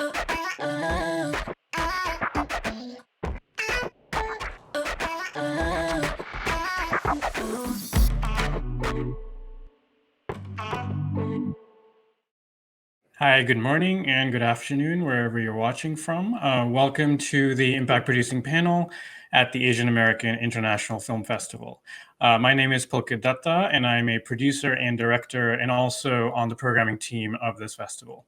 Hi, good morning and good afternoon, wherever you're watching from. Welcome to the Impact Producing panel at the Asian American International Film Festival. My name is Pulkit Datta, and I'm a producer and director and also on the programming team of this festival.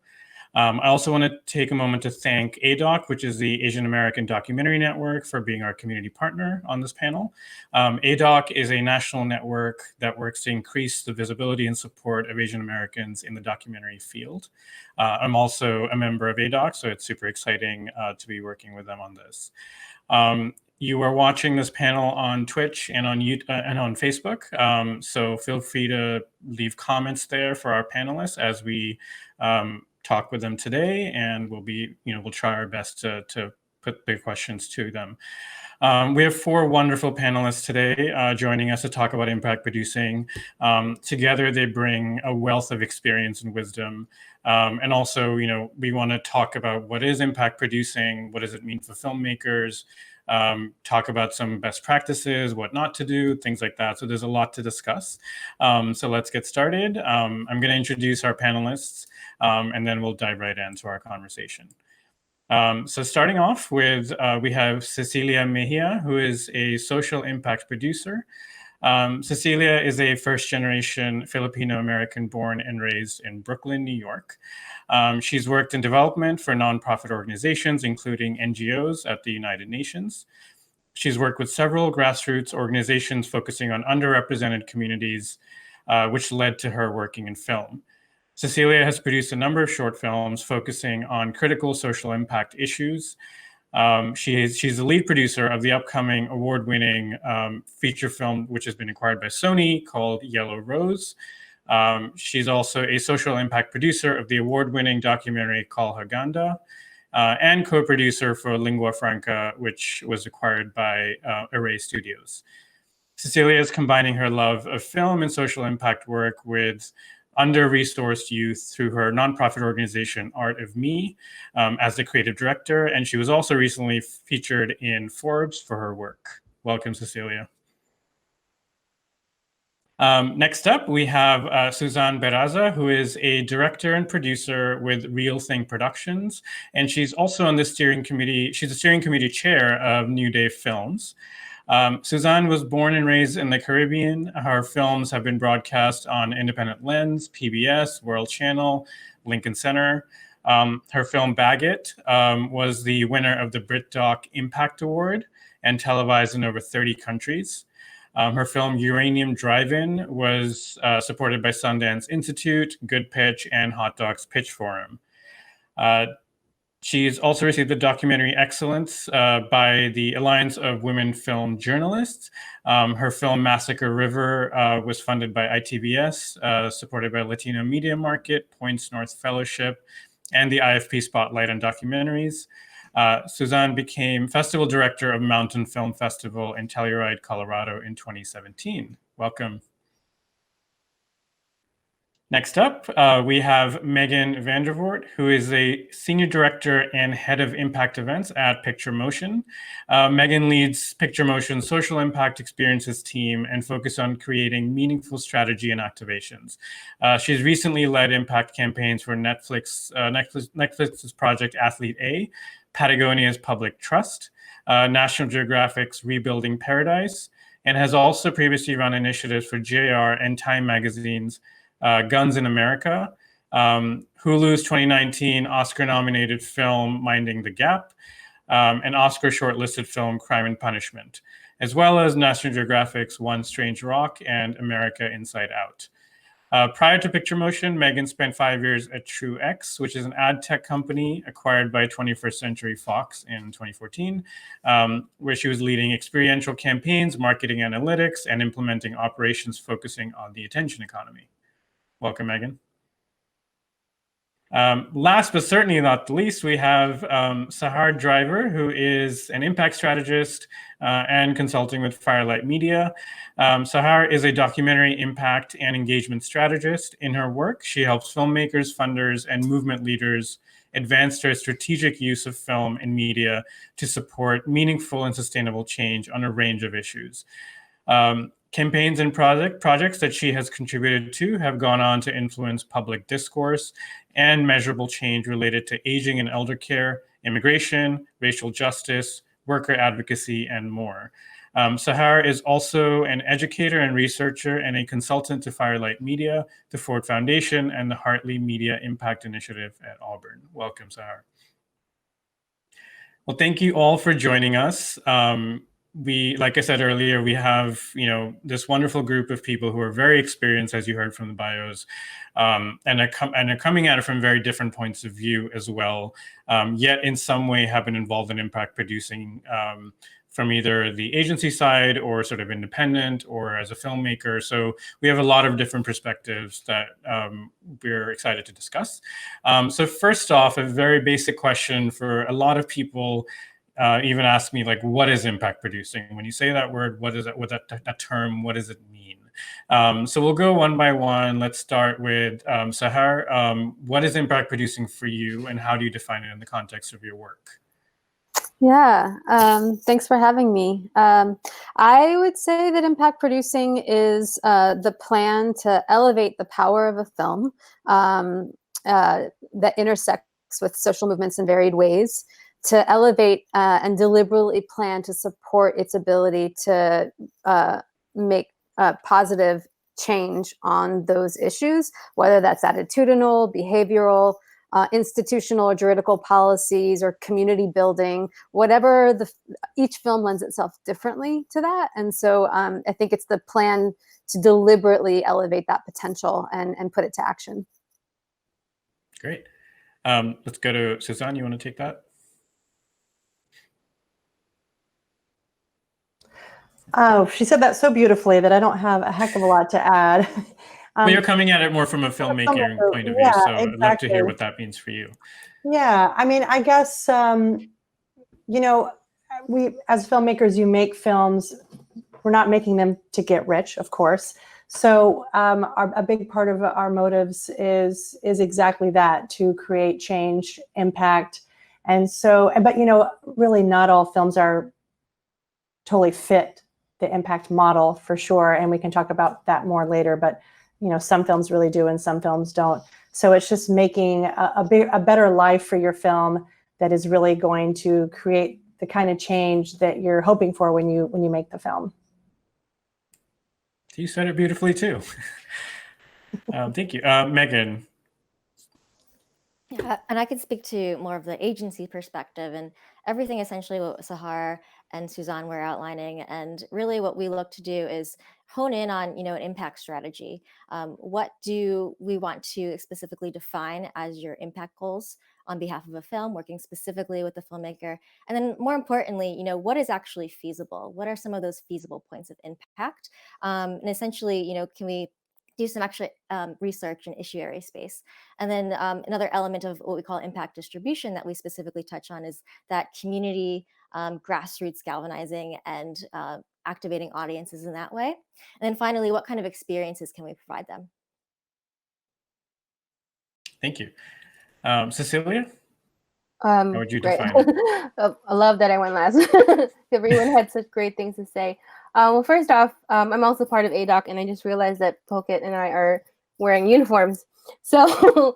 I also want to take a moment to thank ADOC, which is the Asian American Documentary Network, for being our community partner on this panel. ADOC is a national network that works to increase the visibility and support of Asian Americans in the documentary field. I'm also a member of ADOC, so it's super exciting to be working with them on this. You are watching this panel on Twitch and on YouTube, and on Facebook, so feel free to leave comments there for our panelists as we talk with them today, and we'll try our best to put the questions to them. We have four wonderful panelists today joining us to talk about impact producing. Together, they bring a wealth of experience and wisdom. And also, we want to talk about what is impact producing, what does it mean for filmmakers, talk about some best practices, what not to do, things like that. So there's a lot to discuss. So let's get started. I'm going to introduce our panelists, and then we'll dive right into our conversation. So starting off with, we have Cecilia Mejia, who is a social impact producer. Cecilia is a first-generation Filipino-American born and raised in Brooklyn, New York. She's worked in development for nonprofit organizations, including NGOs at the United Nations. She's worked with several grassroots organizations focusing on underrepresented communities, which led to her working in film. Cecilia has produced a number of short films focusing on critical social impact issues. She's the lead producer of the upcoming award-winning feature film, which has been acquired by Sony, called Yellow Rose. She's also a social impact producer of the award-winning documentary Call Haganda, and co-producer for Lingua Franca, which was acquired by Array Studios. Cecilia is combining her love of film and social impact work with under-resourced youth through her nonprofit organization, Art of Me, as the creative director. And she was also recently featured in Forbes for her work. Welcome, Cecilia. Next up, we have Suzanne Beraza, who is a director and producer with Real Thing Productions. And she's also on the steering committee. She's the steering committee chair of New Day Films. Suzanne was born and raised in the Caribbean. Her films have been broadcast on Independent Lens, PBS, World Channel, Lincoln Center. Her film Bagot was the winner of the BritDoc Impact Award and televised in over 30 countries. Her film Uranium Drive-In was supported by Sundance Institute, Good Pitch, and Hot Docs Pitch Forum. She's also received the Documentary Excellence by the Alliance of Women Film Journalists. Her film Massacre River was funded by ITBS, supported by Latino Media Market, Points North Fellowship, and the IFP Spotlight on Documentaries. Suzanne became festival director of Mountain Film Festival in Telluride, Colorado in 2017. Welcome. Next up, we have Megan Vandervort, who is a senior director and head of impact events at Picture Motion. Megan leads Picture Motion's social impact experiences team and focus on creating meaningful strategy and activations. She's recently led impact campaigns for Netflix's Project Athlete A, Patagonia's Public Trust, National Geographic's Rebuilding Paradise, and has also previously run initiatives for JR and Time Magazine's Guns in America, Hulu's 2019 Oscar-nominated film Minding the Gap, and Oscar shortlisted film Crime and Punishment, as well as National Geographic's One Strange Rock and America Inside Out. Prior to Picture Motion, Megan spent 5 years at TrueX, which is an ad tech company acquired by 21st Century Fox in 2014, where she was leading experiential campaigns, marketing analytics, and implementing operations focusing on the attention economy. Welcome, Megan. Last but certainly not the least, we have Sahra Driver, who is an impact strategist and consulting with Firelight Media. Sahra is a documentary impact and engagement strategist. In her work, she helps filmmakers, funders, and movement leaders advanced their strategic use of film and media to support meaningful and sustainable change on a range of issues. Campaigns and projects that she has contributed to have gone on to influence public discourse and measurable change related to aging and elder care, immigration, racial justice, worker advocacy, and more. Sahra is also an educator and researcher and a consultant to Firelight Media, the Ford Foundation, and the Hartley Media Impact Initiative at Auburn. Welcome, Sahra. Well, thank you all for joining us. Like I said earlier, we have this wonderful group of people who are very experienced, as you heard from the bios, and are coming at it from very different points of view as well. Yet, in some way, have been involved in impact producing from either the agency side or sort of independent or as a filmmaker. So we have a lot of different perspectives that we're excited to discuss. So first off, a very basic question for a lot of people. Even ask me, like, what is impact producing? When you say that word, what is it? With that term, what does it mean? So we'll go one by one. Let's start with Sahra. What is impact producing for you, and how do you define it in the context of your work? Yeah, thanks for having me. I would say that impact producing is the plan to elevate the power of a film that intersects with social movements in varied ways, to elevate and deliberately plan to support its ability to make positive change on those issues, whether that's attitudinal, behavioral, institutional or juridical policies, or community building, whatever. Each film lends itself differently to that. And so I think it's the plan to deliberately elevate that potential and put it to action. Great. Let's go to Suzanne. You want to take that? Oh, she said that so beautifully that I don't have a heck of a lot to add. Well, you're coming at it more from a filmmaking point of view, so exactly. I'd love to hear what that means for you. Yeah, I mean, I guess, we, as filmmakers, you make films. We're not making them to get rich, of course. So a big part of our motives is exactly that, to create change, impact. And so, but, really not all films are totally fit the impact model, for sure. And we can talk about that more later, but some films really do and some films don't. So it's just making a better life for your film that is really going to create the kind of change that you're hoping for when you make the film. You said it beautifully too. Thank you. Megan. Yeah, and I could speak to more of the agency perspective and everything essentially what Sahra and Suzanne were outlining. And really what we look to do is hone in on, an impact strategy. What do we want to specifically define as your impact goals on behalf of a film, working specifically with the filmmaker? And then more importantly, what is actually feasible? What are some of those feasible points of impact? And essentially, can we do some extra research in issue area space. And then another element of what we call impact distribution that we specifically touch on is that community grassroots galvanizing and activating audiences in that way. And then finally, what kind of experiences can we provide them? Thank you. Cecilia? How would you define it? I love that I went last. Everyone had such great things to say. Well, first off, I'm also part of ADOC, and I just realized that Pulkit and I are wearing uniforms. So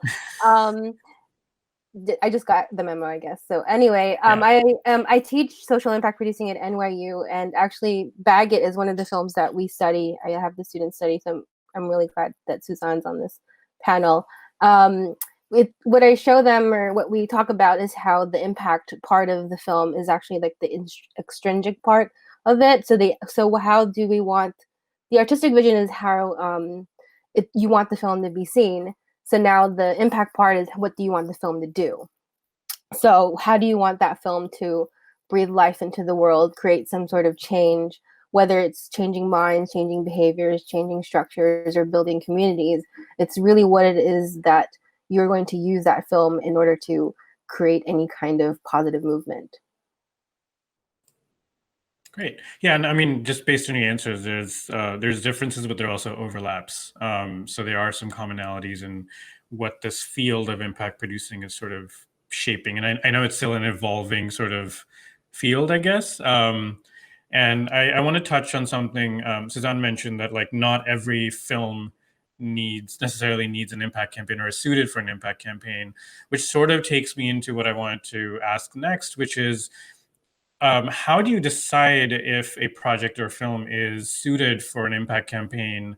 I just got the memo, I guess. So anyway, I teach social impact producing at NYU, and actually Baggett is one of the films that we study. I have the students study, so I'm really glad that Suzanne's on this panel. What I show them, or what we talk about, is how the impact part of the film is actually like the extrinsic part of it. So how do we want the artistic vision is how you want the film to be seen. So now the impact part is, what do you want the film to do? So how do you want that film to breathe life into the world, create some sort of change, whether it's changing minds, changing behaviors, changing structures, or building communities? It's really what it is that you're going to use that film in order to create any kind of positive movement. Great. Yeah, and I mean, just based on your answers, there's differences, but there are also overlaps. So there are some commonalities in what this field of impact producing is sort of shaping? And I know it's still an evolving sort of field, I guess. And I want to touch on something Suzanne mentioned, that like not every film necessarily needs an impact campaign or is suited for an impact campaign, which sort of takes me into what I wanted to ask next, which is how do you decide if a project or film is suited for an impact campaign?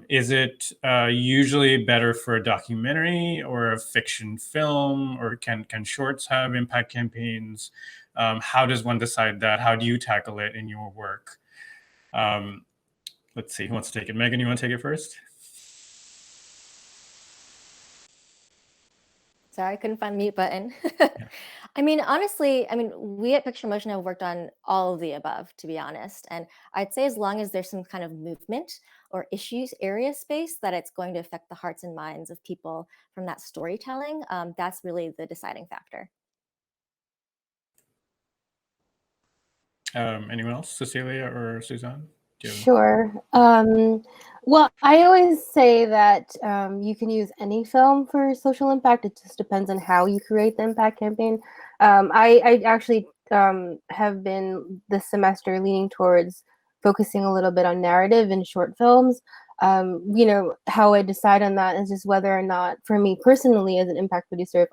Is it usually better for a documentary or a fiction film, or can shorts have impact campaigns? How does one decide that? How do you tackle it in your work? Let's see, who wants to take it? Megan, you want to take it first? Sorry, I couldn't find the mute button. Yeah. I mean, honestly, we at Picture Motion have worked on all of the above, to be honest. And I'd say as long as there's some kind of movement or issues area space that it's going to affect the hearts and minds of people from that storytelling, that's really the deciding factor. Anyone else? Cecilia or Suzanne? Sure. Well, I always say that you can use any film for social impact. It just depends on how you create the impact campaign. I actually have been this semester leaning towards focusing a little bit on narrative in short films. How I decide on that is just whether or not, for me personally as an impact producer,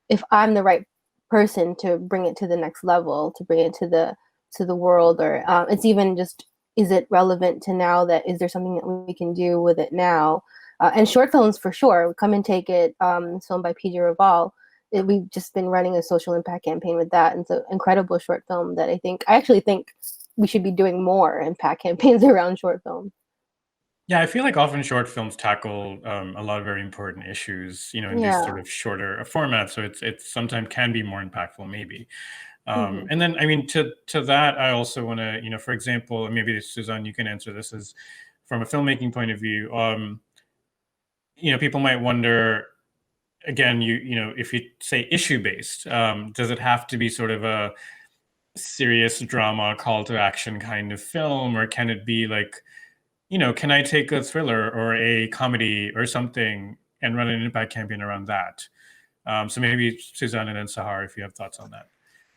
if I'm the right person to bring it to the next level, to bring it to the world, or it's even just, is it relevant to now? That is there something that we can do with it now? And short films for sure. Come and Take It, filmed by PJ Raval. We've just been running a social impact campaign with that, and it's an incredible short film that I actually think we should be doing more impact campaigns around short films. Yeah, I feel like often short films tackle a lot of very important issues, in these sort of shorter formats. So it's sometimes can be more impactful, maybe. And then, to that, I also want to, for example, maybe Suzanne, you can answer this, as from a filmmaking point of view. People might wonder, again, if you say issue-based, does it have to be sort of a serious drama call to action kind of film, or can it be like, can I take a thriller or a comedy or something and run an impact campaign around that? So maybe Suzanne and then Sahar, if you have thoughts on that.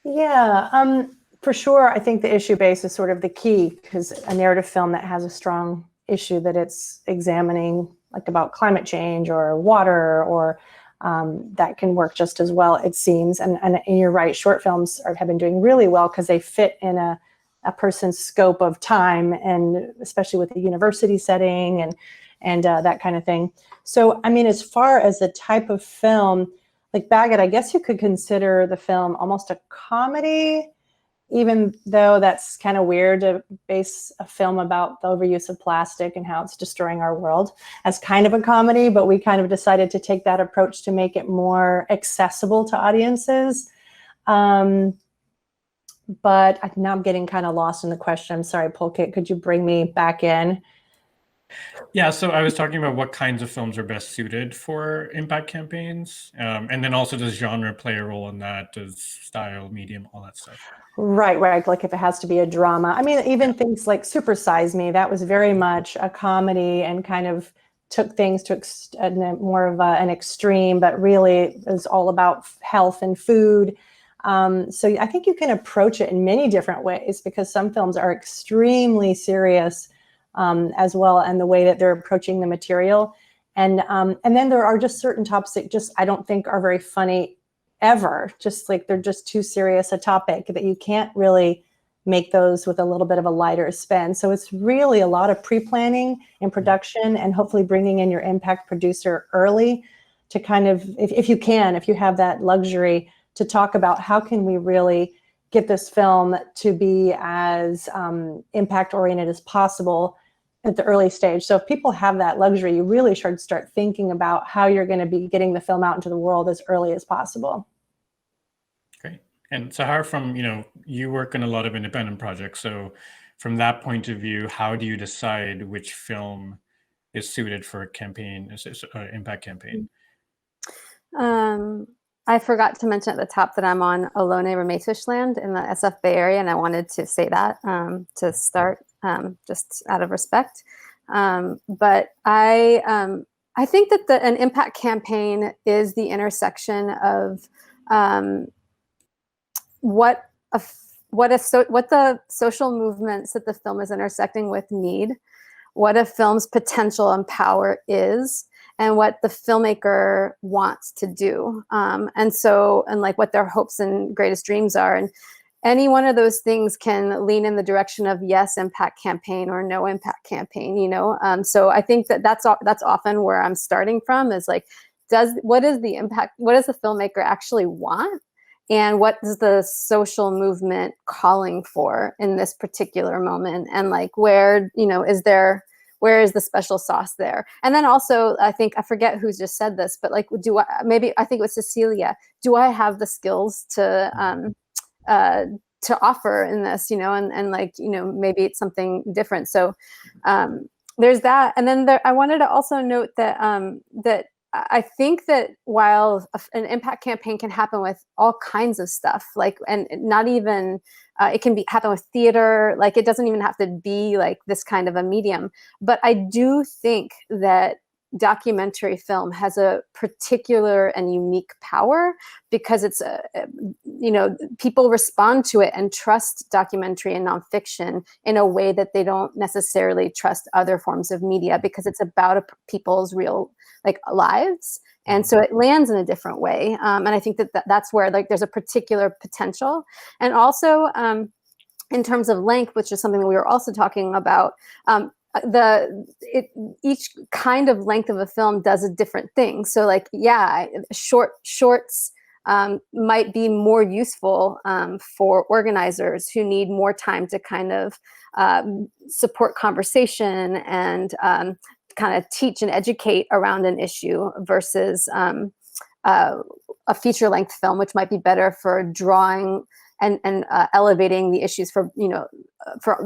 Yeah, for sure. I think the issue base is sort of the key, because a narrative film that has a strong issue that it's examining, like about climate change or water, or that can work just as well, it seems. And you're right, short films have been doing really well because they fit in a person's scope of time, and especially with the university setting and that kind of thing. So, as far as the type of film, like Bagot, I guess you could consider the film almost a comedy, even though that's kind of weird to base a film about the overuse of plastic and how it's destroying our world as kind of a comedy, but we kind of decided to take that approach to make it more accessible to audiences. But now I'm getting kind of lost in the question. I'm sorry, Pulkit, could you bring me back in? Yeah, so I was talking about what kinds of films are best suited for impact campaigns. And then also, does genre play a role in that? Does style, medium, all that stuff? Right. Like if it has to be a drama. Even things like Super Size Me, that was very much a comedy and kind of took things to more of an extreme, but really it was all about health and food. So I think you can approach it in many different ways, because some films are extremely serious as well, and the way that they're approaching the material. And then there are just certain topics that I don't think are very funny ever. Just like they're just too serious a topic that you can't really make those with a little bit of a lighter spin. So it's really a lot of pre-planning and production, and hopefully bringing in your impact producer early to kind of, if you have that luxury, to talk about how can we really get this film to be as impact oriented as possible at the early stage. So if people have that luxury, you really should start thinking about how you're going to be getting the film out into the world as early as possible. Great. And Sahar, from, you work on a lot of independent projects. So from that point of view, how do you decide which film is suited for a campaign, impact campaign? I forgot to mention at the top that I'm on Ohlone Ramesh land in the SF Bay Area, and I wanted to say that to start, just out of respect. But I I think that an impact campaign is the intersection of what the social movements that the film is intersecting with need, what a film's potential and power is, and what the filmmaker wants to do, and like what their hopes and greatest dreams are. And any one of those things can lean in the direction of yes, impact campaign, or no impact campaign, you know? So I think that's often where I'm starting from, is like, what is the impact? What does the filmmaker actually want? And what is the social movement calling for in this particular moment? And like, where is the special sauce there? And then also, I think, I forget who just said this, but like, I think it was Cecilia, do I have the skills to offer in this, and like, maybe it's something different. So there's that. And then I wanted to also note that that I think that while an impact campaign can happen with all kinds of stuff, like, and not even, it can happen with theater, like it doesn't even have to be like this kind of a medium. But I do think that documentary film has a particular and unique power, because it's people respond to it and trust documentary and nonfiction in a way that they don't necessarily trust other forms of media, because it's about people's real lives. And so it lands in a different way. And I think that's where like there's a particular potential. And also in terms of length, which is something that we were also talking about, each kind of length of a film does a different thing. So like, yeah, shorts might be more useful for organizers who need more time to kind of support conversation and kind of teach and educate around an issue, versus a feature length film, which might be better for drawing and elevating the issues for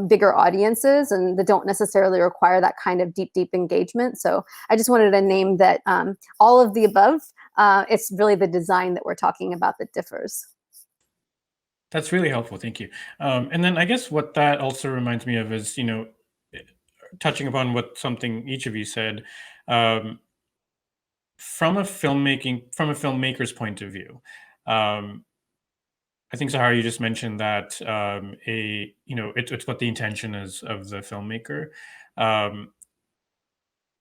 bigger audiences, and that don't necessarily require that kind of deep engagement. So I just wanted to name that all of the above, it's really the design that we're talking about that differs. That's really helpful. Thank you. And then I guess what that also reminds me of is, touching upon something each of you said, from a filmmaker's point of view. I think, Sahra, you just mentioned that it's what the intention is of the filmmaker.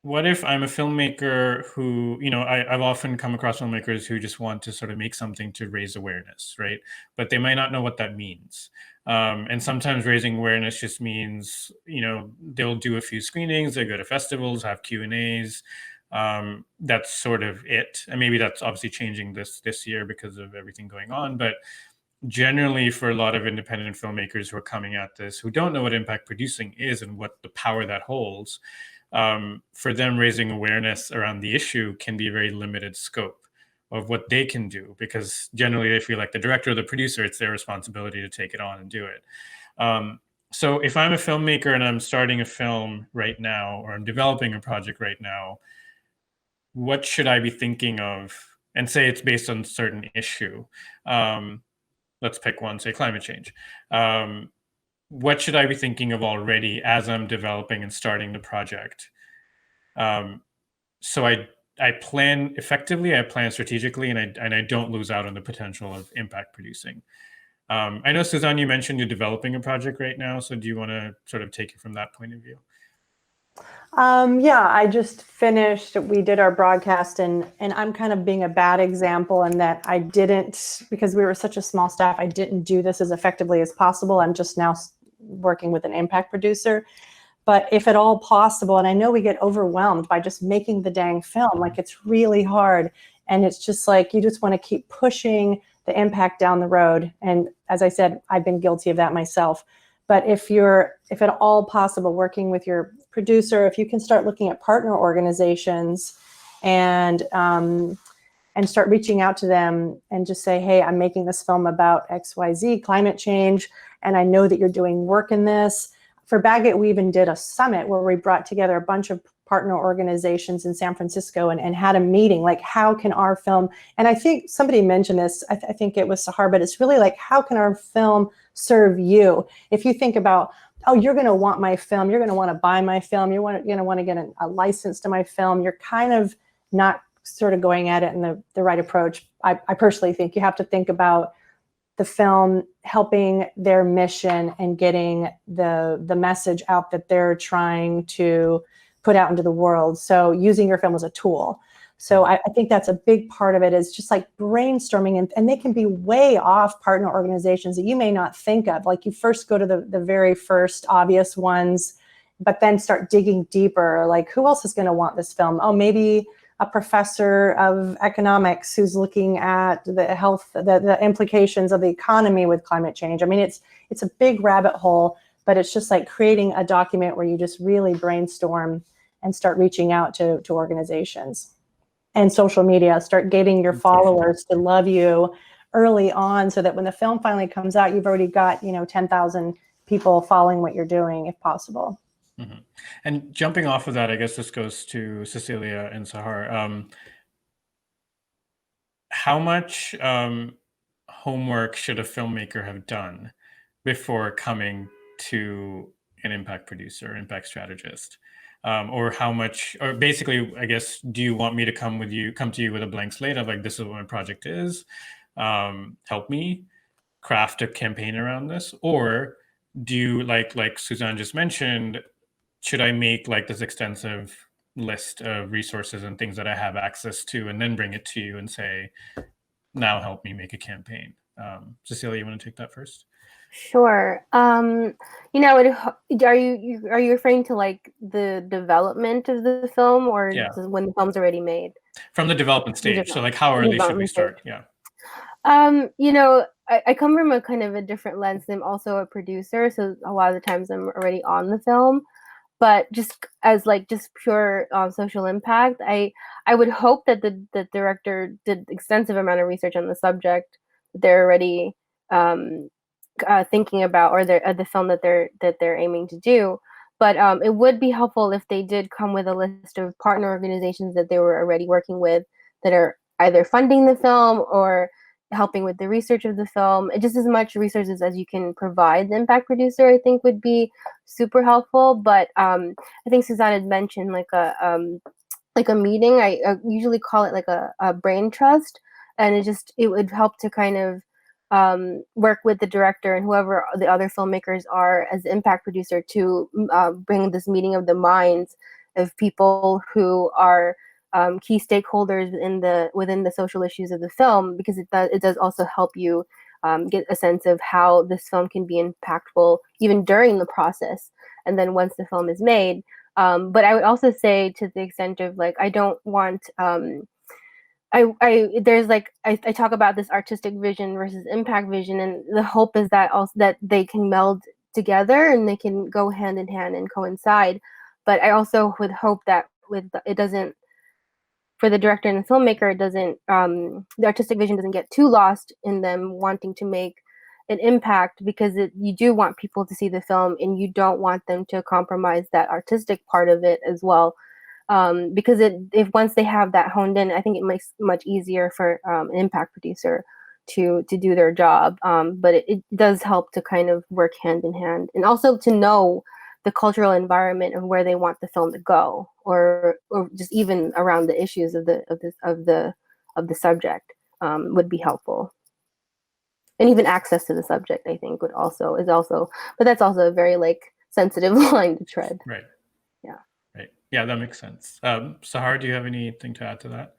What if I'm a filmmaker who, I've often come across filmmakers who just want to sort of make something to raise awareness, right? But they might not know what that means. And sometimes raising awareness just means, they'll do a few screenings, they go to festivals, have Q&As. That's sort of it. And maybe that's obviously changing this year because of everything going on. But generally, for a lot of independent filmmakers who are coming at this, who don't know what impact producing is and what the power that holds, for them, raising awareness around the issue can be a very limited scope of what they can do, because generally they feel like the director or the producer, it's their responsibility to take it on and do it. So if I'm a filmmaker and I'm starting a film right now, or I'm developing a project right now, what should I be thinking of? And say it's based on a certain issue. Let's pick one, say climate change. What should I be thinking of already as I'm developing and starting the project? So I plan effectively, I plan strategically, and I don't lose out on the potential of impact producing. I know, Suzanne, you mentioned you're developing a project right now. So do you want to sort of take it from that point of view? Yeah, I just finished, we did our broadcast, and I'm kind of being a bad example in that I didn't, because we were such a small staff, I didn't do this as effectively as possible. I'm just now working with an impact producer. But if at all possible, and I know we get overwhelmed by just making the dang film, like it's really hard. And it's just like, you just want to keep pushing the impact down the road. And as I said, I've been guilty of that myself. But if at all possible, working with your producer, if you can start looking at partner organizations and start reaching out to them and just say, hey, I'm making this film about XYZ, climate change, and I know that you're doing work in this. For Baggett, we even did a summit where we brought together a bunch of partner organizations in San Francisco and had a meeting, like, how can our film, and I think somebody mentioned this, I think it was Sahar, but it's really like, how can our film serve you? If you think about, oh, you're going to want my film, you're going to want to buy my film, you're going to want to get a license to my film, you're kind of not sort of going at it in the right approach. I personally think you have to think about the film helping their mission and getting the message out that they're trying to put out into the world. So using your film as a tool. So I think that's a big part of it, is just like brainstorming, and they can be way off partner organizations that you may not think of. Like you first go to the very first obvious ones, but then start digging deeper. Like who else is going to want this film? Oh, maybe a professor of economics who's looking at the health, the implications of the economy with climate change. I mean, it's a big rabbit hole, but it's just like creating a document where you just really brainstorm and start reaching out to organizations. And social media, start getting your followers to love you early on, so that when the film finally comes out, you've already got 10,000 people following what you're doing, if possible. Mm-hmm. And jumping off of that, I guess this goes to Cecilia and Sahar. How much homework should a filmmaker have done before coming to an impact producer, impact strategist? Or how much, or basically, I guess, do you want me to come to you with a blank slate of like, this is what my project is, help me craft a campaign around this? Or do you, like Suzanne just mentioned, should I make like this extensive list of resources and things that I have access to, and then bring it to you and say, now help me make a campaign? Cecilia, you want to take that first? Sure. Are you referring to like the development of the film, or when the film's already made? From the development stage. So like, how early should we start? Yeah. I come from a kind of a different lens. I'm also a producer, so a lot of the times I'm already on the film. But just as like just pure social impact, I would hope that the director did extensive amount of research on the subject. They're already thinking about, or the film that they're aiming to do. But it would be helpful if they did come with a list of partner organizations that they were already working with, that are either funding the film or helping with the research of the film. Just as much resources as you can provide the impact producer, I think, would be super helpful. But I think Suzanne had mentioned like a meeting. I usually call it like a brain trust, and it would help to kind of work with the director and whoever the other filmmakers are as the impact producer to bring this meeting of the minds of people who are key stakeholders within the social issues of the film, because it does also help you get a sense of how this film can be impactful even during the process, and then once the film is made. But I would also say, to the extent of like, I don't want I talk about this artistic vision versus impact vision, and the hope is that also that they can meld together and they can go hand in hand and coincide. But I also would hope that it doesn't, for the director and the filmmaker, it doesn't the artistic vision doesn't get too lost in them wanting to make an impact, because you do want people to see the film and you don't want them to compromise that artistic part of it as well. Because if once they have that honed in, I think it makes it much easier for an impact producer to do their job. But it does help to kind of work hand in hand, and also to know the cultural environment of where they want the film to go, or just even around the issues of the subject would be helpful. And even access to the subject, I think, is also, but that's also a very like sensitive line to tread. Right. Yeah. Right. Yeah, that makes sense. Sahar, do you have anything to add to that?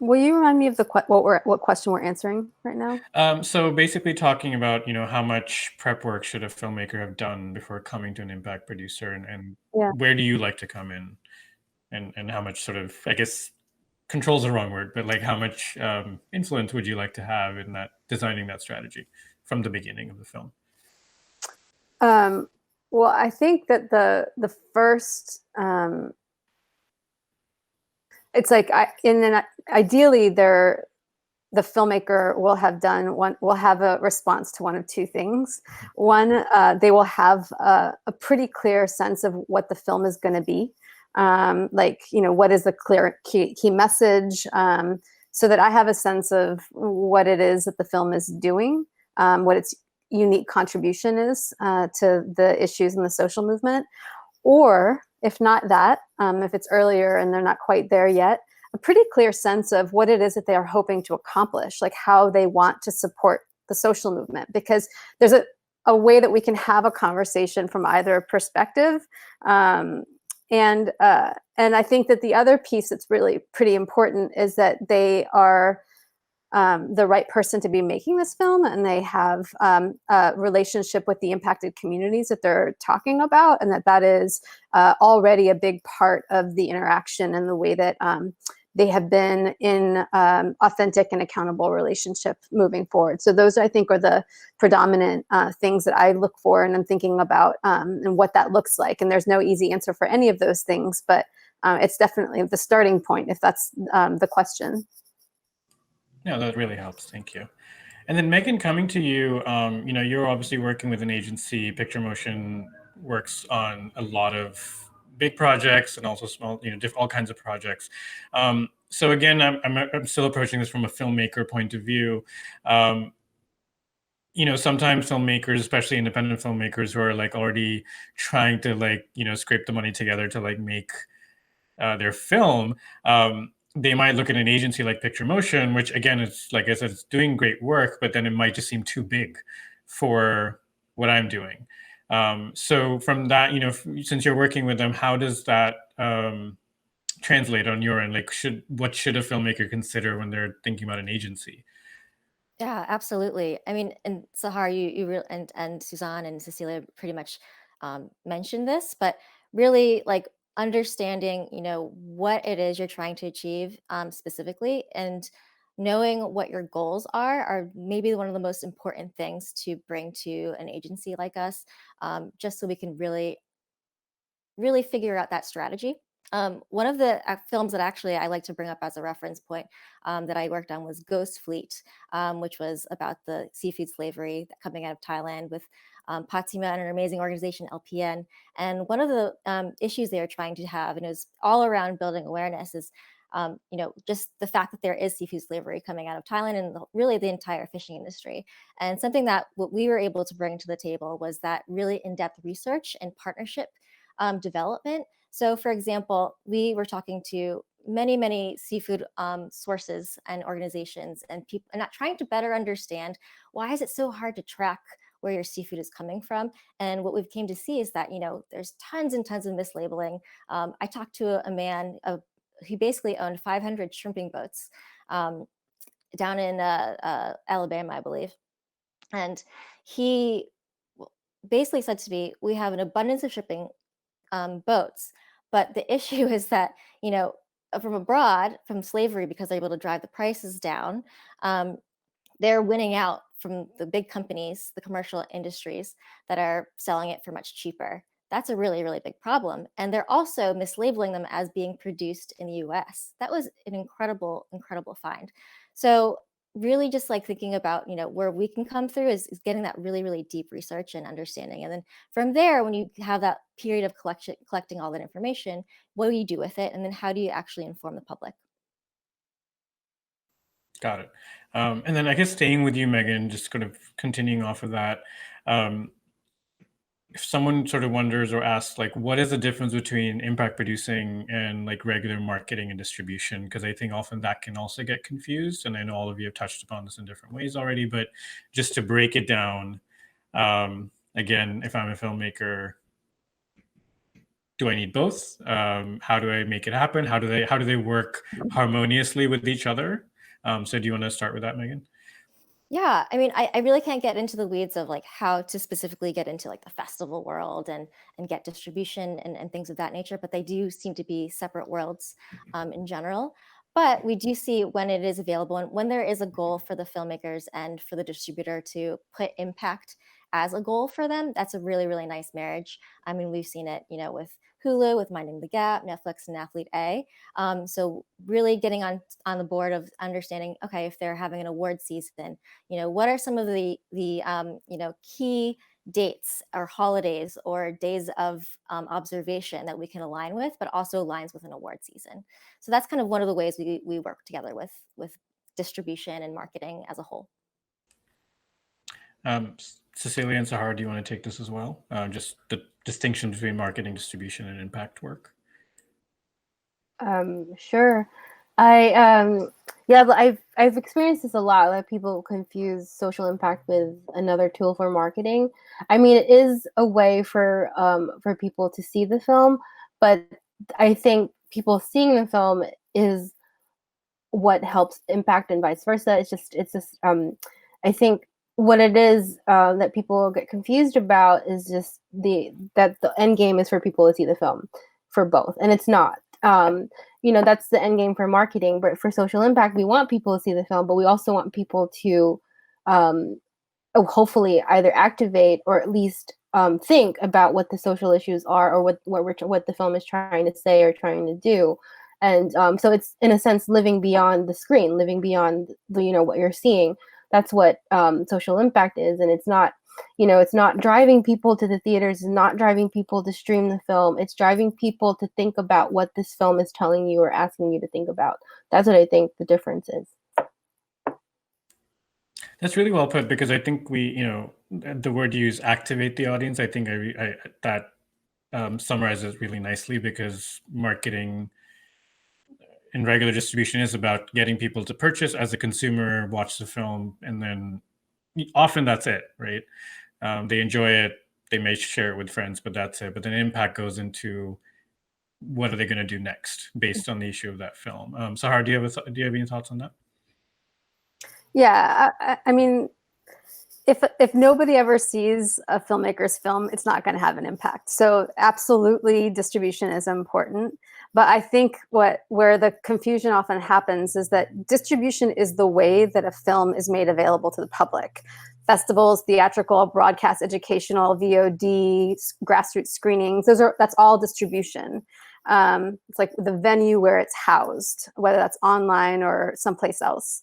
Will you remind me of what question we're answering right now? So basically talking about, how much prep work should a filmmaker have done before coming to an impact producer, and where do you like to come in, and how much sort of, I guess, control's the wrong word, but like how much influence would you like to have in that, designing that strategy from the beginning of the film? Well, I think that the first, it's like ideally the filmmaker will have a response to one of two things. One, they will have a pretty clear sense of what the film is going to be. What is the clear key message, so that I have a sense of what it is that the film is doing, what its unique contribution is to the issues in the social movement. Or if not that, if it's earlier and they're not quite there yet, a pretty clear sense of what it is that they are hoping to accomplish, like how they want to support the social movement. Because there's a way that we can have a conversation from either perspective. And I think that the other piece that's really pretty important is that they are the right person to be making this film, and they have a relationship with the impacted communities that they're talking about, and that is already a big part of the interaction and the way that they have been in authentic and accountable relationship moving forward. So those, I think, are the predominant things that I look for and I'm thinking about and what that looks like. And there's no easy answer for any of those things, but it's definitely the starting point, if that's the question. No, that really helps. Thank you. And then Megan, coming to you, you're obviously working with an agency. Picture Motion works on a lot of big projects and also small, all kinds of projects. So again, I'm still approaching this from a filmmaker point of view. Sometimes filmmakers, especially independent filmmakers who are like already trying to scrape the money together to make their film, they might look at an agency like Picture Motion, which again, it's like I said, it's doing great work, but then it might just seem too big for what I'm doing. So from that, since you're working with them, how does that translate on your end? Like, what should a filmmaker consider when they're thinking about an agency? Yeah, absolutely. I mean, and Sahar, and Suzanne and Cecilia pretty much mentioned this, but really like understanding, what it is you're trying to achieve specifically, and knowing what your goals are maybe one of the most important things to bring to an agency like us, just so we can really, really figure out that strategy. One of the films that actually I like to bring up as a reference point that I worked on was Ghost Fleet, which was about the seafood slavery coming out of Thailand with Patsima and an amazing organization, LPN. And one of the issues they are trying to have, and it was all around building awareness, is just the fact that there is seafood slavery coming out of Thailand and really the entire fishing industry. And something that what we were able to bring to the table was that really in-depth research and partnership development. So, for example, we were talking to many seafood sources and organizations and people, and not trying to better understand why is it so hard to track where your seafood is coming from. And what we've came to see is that there's tons and tons of mislabeling. I talked to a man who basically owned 500 shrimping boats down in Alabama, I believe, and he basically said to me, "We have an abundance of shipping boats. But the issue is that, from abroad, from slavery, because they're able to drive the prices down, they're winning out from the big companies, the commercial industries that are selling it for much cheaper. That's a really, really big problem. And they're also mislabeling them as being produced in the US. That was an incredible, incredible find. So really just like thinking about, where we can come through is getting that really, really deep research and understanding. And then from there, when you have that period of collecting all that information, what do you do with it? And then how do you actually inform the public? Got it. And then I guess staying with you, Megan, just kind of continuing off of that, if someone sort of wonders or asks, like, what is the difference between impact producing and like regular marketing and distribution? Because I think often that can also get confused. And I know all of you have touched upon this in different ways already, but just to break it down, again, if I'm a filmmaker, do I need both? How do I make it happen? How do they work harmoniously with each other? So do you want to start with that, Megan? Yeah, I mean, I really can't get into the weeds of like how to specifically get into like the festival world and get distribution and things of that nature, but they do seem to be separate worlds in general. But we do see when it is available and when there is a goal for the filmmakers and for the distributor to put impact as a goal for them, that's a really, really nice marriage. I mean, we've seen it, with Hulu, with Minding the Gap, Netflix, and Athlete A. So really getting on the board of understanding, okay, if they're having an award season, what are some of the key dates or holidays or days of observation that we can align with, but also aligns with an award season. So that's kind of one of the ways we work together with distribution and marketing as a whole. Cecilia and Sahar, do you want to take this as well? Just the distinction between marketing, distribution, and impact work? Sure. I've experienced this a lot. A lot of people confuse social impact with another tool for marketing. I mean, it is a way for people to see the film, but I think people seeing the film is what helps impact, and vice versa. I think what it is that people get confused about is just that the end game is for people to see the film for both, and it's not. That's the end game for marketing, but for social impact, we want people to see the film, but we also want people to hopefully either activate or at least think about what the social issues are, or what the film is trying to say or trying to do. And so it's, in a sense, living beyond the screen, living beyond what you're seeing. That's what social impact is. And it's not, it's not driving people to the theaters, it's not driving people to stream the film. It's driving people to think about what this film is telling you or asking you to think about. That's what I think the difference is. That's really well put, because I think the word you use, activate the audience, I think that summarizes really nicely, because marketing in regular distribution is about getting people to purchase as a consumer, watch the film, and then often that's it, right? They enjoy it, they may share it with friends, but that's it. But then impact goes into what are they going to do next based on the issue of that film. Sahra, do you have any thoughts on that? Yeah, I mean, if nobody ever sees a filmmaker's film, it's not going to have an impact. So absolutely, distribution is important. But I think where the confusion often happens is that distribution is the way that a film is made available to the public. Festivals, theatrical, broadcast, educational, VOD, grassroots screenings, that's all distribution. It's like the venue where it's housed, whether that's online or someplace else.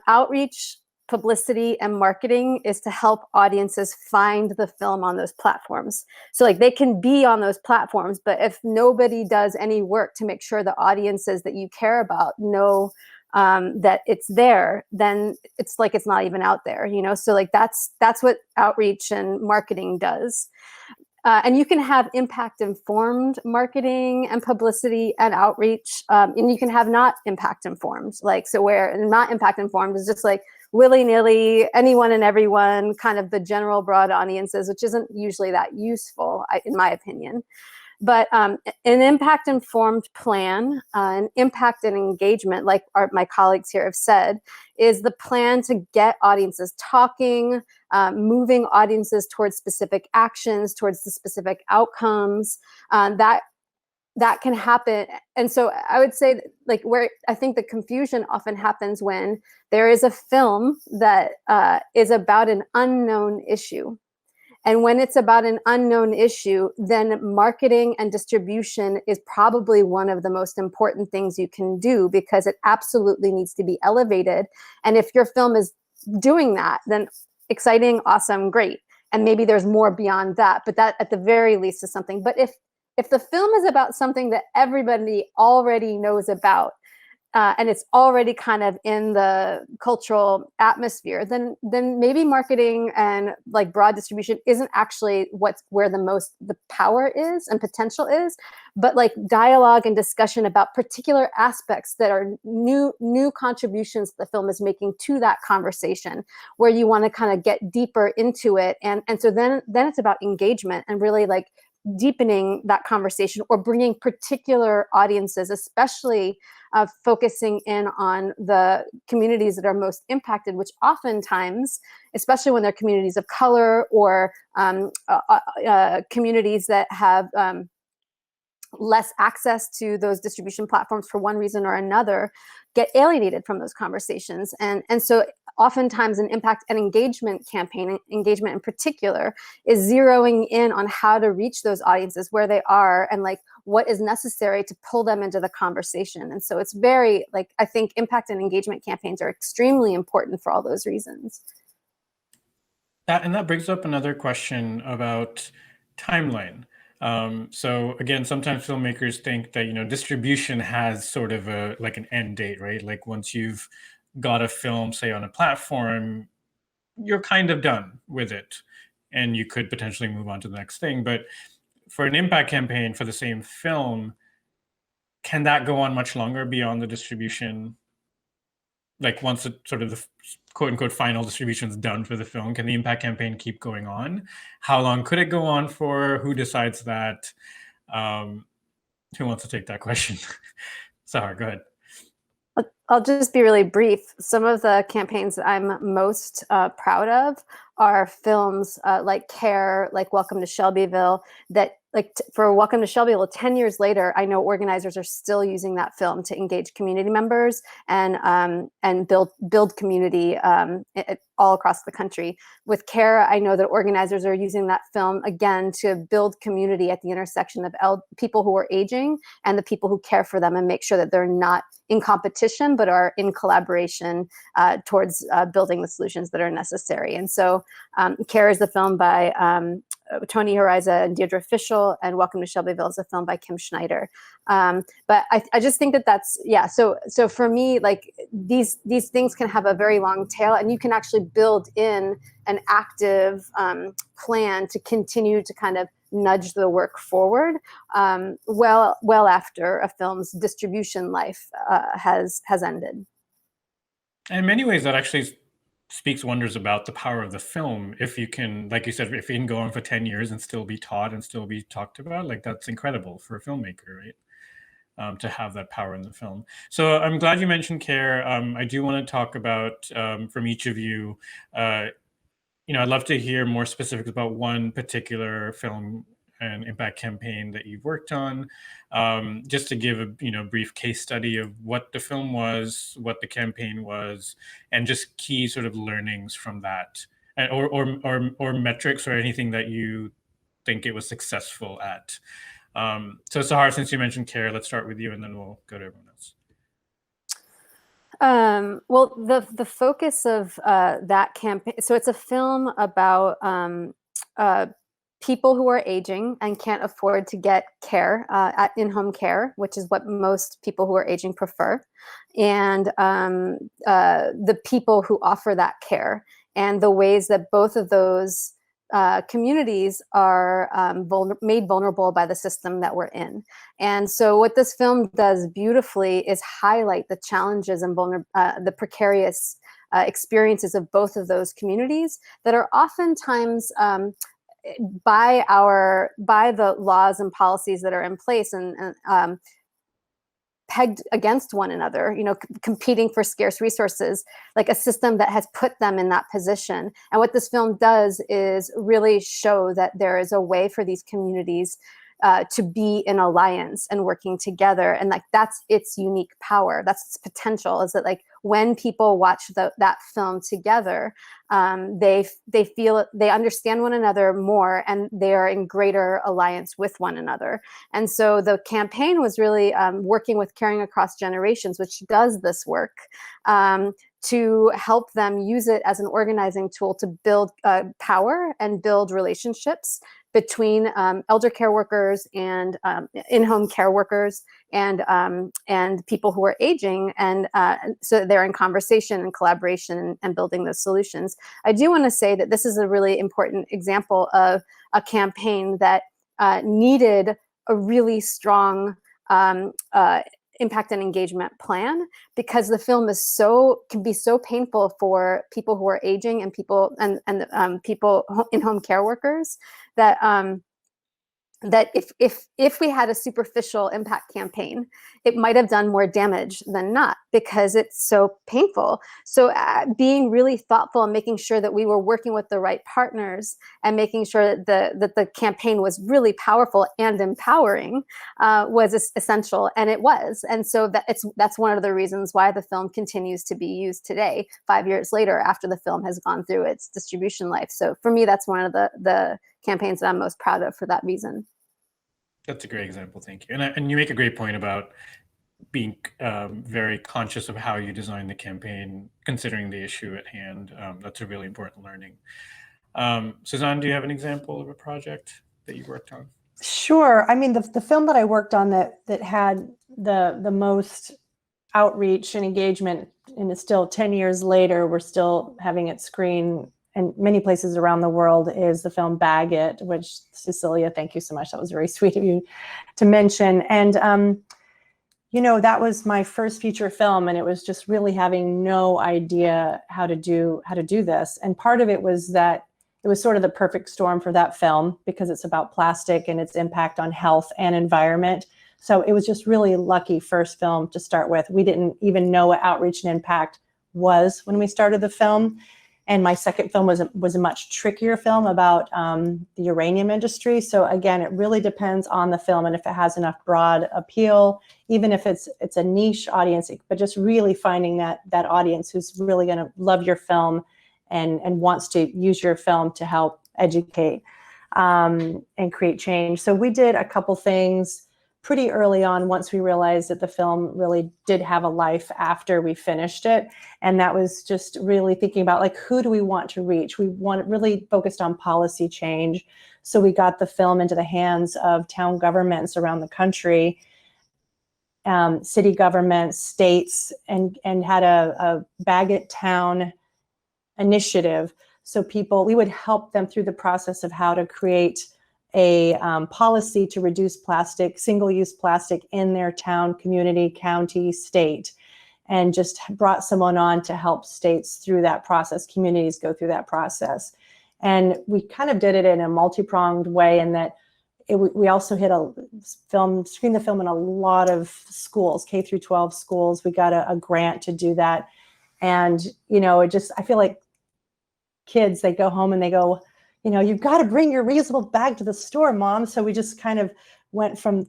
Outreach, publicity, and marketing is to help audiences find the film on those platforms. So like they can be on those platforms, but if nobody does any work to make sure the audiences that you care about know that it's there, then it's like it's not even out there, So like that's what outreach and marketing does. And you can have impact-informed marketing and publicity and outreach, and you can have not impact-informed. Where not impact-informed is just like willy-nilly, anyone and everyone, kind of the general broad audiences, which isn't usually that useful, in my opinion. But an impact-informed plan, an impact and engagement, like my colleagues here have said, is the plan to get audiences talking, moving audiences towards specific actions, towards the specific outcomes. That can happen. And so I would say, where I think the confusion often happens when there is a film that is about an unknown issue. And when it's about an unknown issue, then marketing and distribution is probably one of the most important things you can do, because it absolutely needs to be elevated. And if your film is doing that, then exciting, awesome, great. And maybe there's more beyond that, but that at the very least is something. But if the film is about something that everybody already knows about, and it's already kind of in the cultural atmosphere, then maybe marketing and broad distribution isn't actually where the power is and potential is, but dialogue and discussion about particular aspects that are new contributions the film is making to that conversation, where you want to kind of get deeper into it, and so then it's about engagement and really deepening that conversation, or bringing particular audiences, especially focusing in on the communities that are most impacted, which oftentimes, especially when they're communities of color or communities that have less access to those distribution platforms for one reason or another, get alienated from those conversations. And so oftentimes an impact and engagement campaign, engagement in particular, is zeroing in on how to reach those audiences where they are, and what is necessary to pull them into the conversation. And so it's very, I think impact and engagement campaigns are extremely important for all those reasons. That brings up another question about timeline. So again, sometimes filmmakers think that distribution has sort of an end date, right? Once you've got a film, say, on a platform, you're kind of done with it, and you could potentially move on to the next thing. But for an impact campaign for the same film, can that go on much longer beyond the distribution? Like once the sort of the quote unquote final distribution is done for the film, can the impact campaign keep going on? How long could it go on for? Who decides that? Who wants to take that question? Sahra, go ahead. I'll just be really brief. Some of the campaigns that I'm most proud of are films like Care, like Welcome to Shelbyville, that for Welcome to Shelbyville, 10 years later, I know organizers are still using that film to engage community members and build community all across the country. With Care, I know that organizers are using that film again to build community at the intersection of people who are aging and the people who care for them, and make sure that they're not in competition, but are in collaboration towards building the solutions that are necessary. And so Care is the film by Tony Horiza and Deirdre Fishel, and Welcome to Shelbyville is a film by Kim Schneider. But I just think that that's, yeah, so for me, like these things can have a very long tail, and you can actually build in an active plan to continue to kind of nudge the work forward well after a film's distribution life has ended. In many ways, that actually speaks wonders about the power of the film. If you can, like you said, if you can go on for 10 years and still be taught and still be talked about, like that's incredible for a filmmaker, right? To have that power in the film. So I'm glad you mentioned Care. I do want to talk about from each of you, I'd love to hear more specifics about one particular film and impact campaign that you've worked on, just to give a brief case study of what the film was, what the campaign was, and just key sort of learnings from that, or metrics or anything that you think it was successful at. So Sahar, since you mentioned Care, let's start with you, and then we'll go to everyone else. Well, the focus of that campaign, so it's a film about people who are aging and can't afford to get care in-home care, which is what most people who are aging prefer, and the people who offer that care, and the ways that both of those communities are made vulnerable by the system that we're in. And so what this film does beautifully is highlight the challenges and the precarious experiences of both of those communities that are oftentimes by the laws and policies that are in place and pegged against one another, competing for scarce resources, like a system that has put them in that position. And what this film does is really show that there is a way for these communities to be in alliance and working together, and like that's its unique power, that's its potential, is that like when people watch that film together, they feel, they understand one another more, and they are in greater alliance with one another. And so the campaign was really working with Caring Across Generations, which does this work, to help them use it as an organizing tool to build power and build relationships between elder care workers and in-home care workers and people who are aging, and so they're in conversation and collaboration and building those solutions. I do want to say that this is a really important example of a campaign that needed a really strong impact and engagement plan, because the film can be so painful for people who are aging and people people in-home care workers that that if we had a superficial impact campaign, it might have done more damage than not, because it's so painful. So being really thoughtful and making sure that we were working with the right partners and making sure that the campaign was really powerful and empowering was essential, and it was. And so that's one of the reasons why the film continues to be used today, 5 years later, after the film has gone through its distribution life. So for me, that's one of the campaigns that I'm most proud of for that reason. That's a great example, thank you. And you make a great point about being very conscious of how you design the campaign, considering the issue at hand. That's a really important learning. Suzanne, do you have an example of a project that you worked on? Sure. I mean, the film that I worked on that had the most outreach and engagement, and it's still 10 years later, we're still having it screen and many places around the world, is the film Bag It, which, Cecilia, thank you so much. That was very sweet of you to mention. And, that was my first feature film, and it was just really having no idea how to do this. And part of it was that it was sort of the perfect storm for that film, because it's about plastic and its impact on health and environment. So it was just really lucky first film to start with. We didn't even know what outreach and impact was when we started the film. And my second film was a much trickier film about the uranium industry. So again, it really depends on the film and if it has enough broad appeal, even if it's a niche audience, but just really finding that audience who's really going to love your film and wants to use your film to help educate and create change. So we did a couple things pretty early on once we realized that the film really did have a life after we finished it. And that was just really thinking about, like, who do we want to reach? We really focused on policy change. So we got the film into the hands of town governments around the country, city governments, states, and had a Bag It Town initiative. So we would help them through the process of how to create a policy to reduce plastic, single-use plastic in their town, community, county, state, and just brought someone on to help states through that process, communities go through that process. And we kind of did it in a multi-pronged way, in that we also screened the film in a lot of schools, K through 12 schools. We got a grant to do that. And, I feel like kids, they go home and they go, you've got to bring your reusable bag to the store, Mom. So we just kind of went from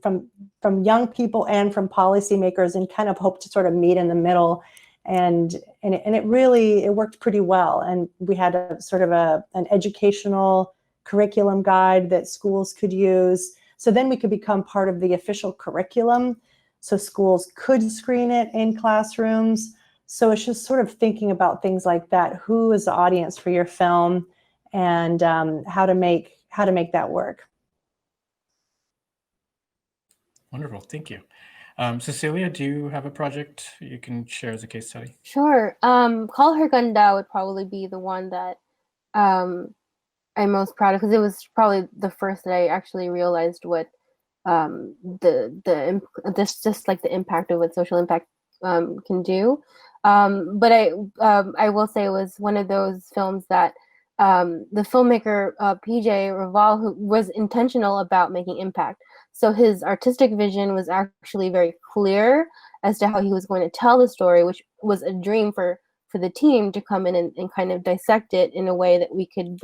young people and from policymakers, and kind of hoped to sort of meet in the middle. And it worked pretty well. And we had a sort of an educational curriculum guide that schools could use. So then we could become part of the official curriculum. So schools could screen it in classrooms. So it's just sort of thinking about things like that. Who is the audience for your film? And how to make that work. Wonderful, thank you. Cecilia, do you have a project you can share as a case study? Sure. Call Her Gunda would probably be the one that I'm most proud of, because it was probably the first that I actually realized what the impact of what social impact can do. But I will say it was one of those films that the filmmaker PJ Raval, who was intentional about making impact. So his artistic vision was actually very clear as to how he was going to tell the story, which was a dream for the team to come in and kind of dissect it in a way that we could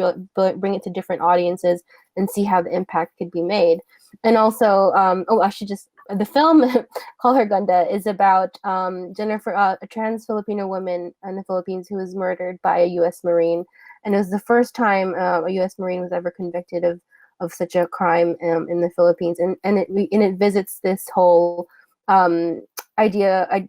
bring it to different audiences and see how the impact could be made. And also, the film Call Her Gunda is about Jennifer, a trans Filipino woman in the Philippines who was murdered by a U.S. Marine. And it was the first time a U.S. Marine was ever convicted of such a crime in the Philippines. And it visits this whole idea,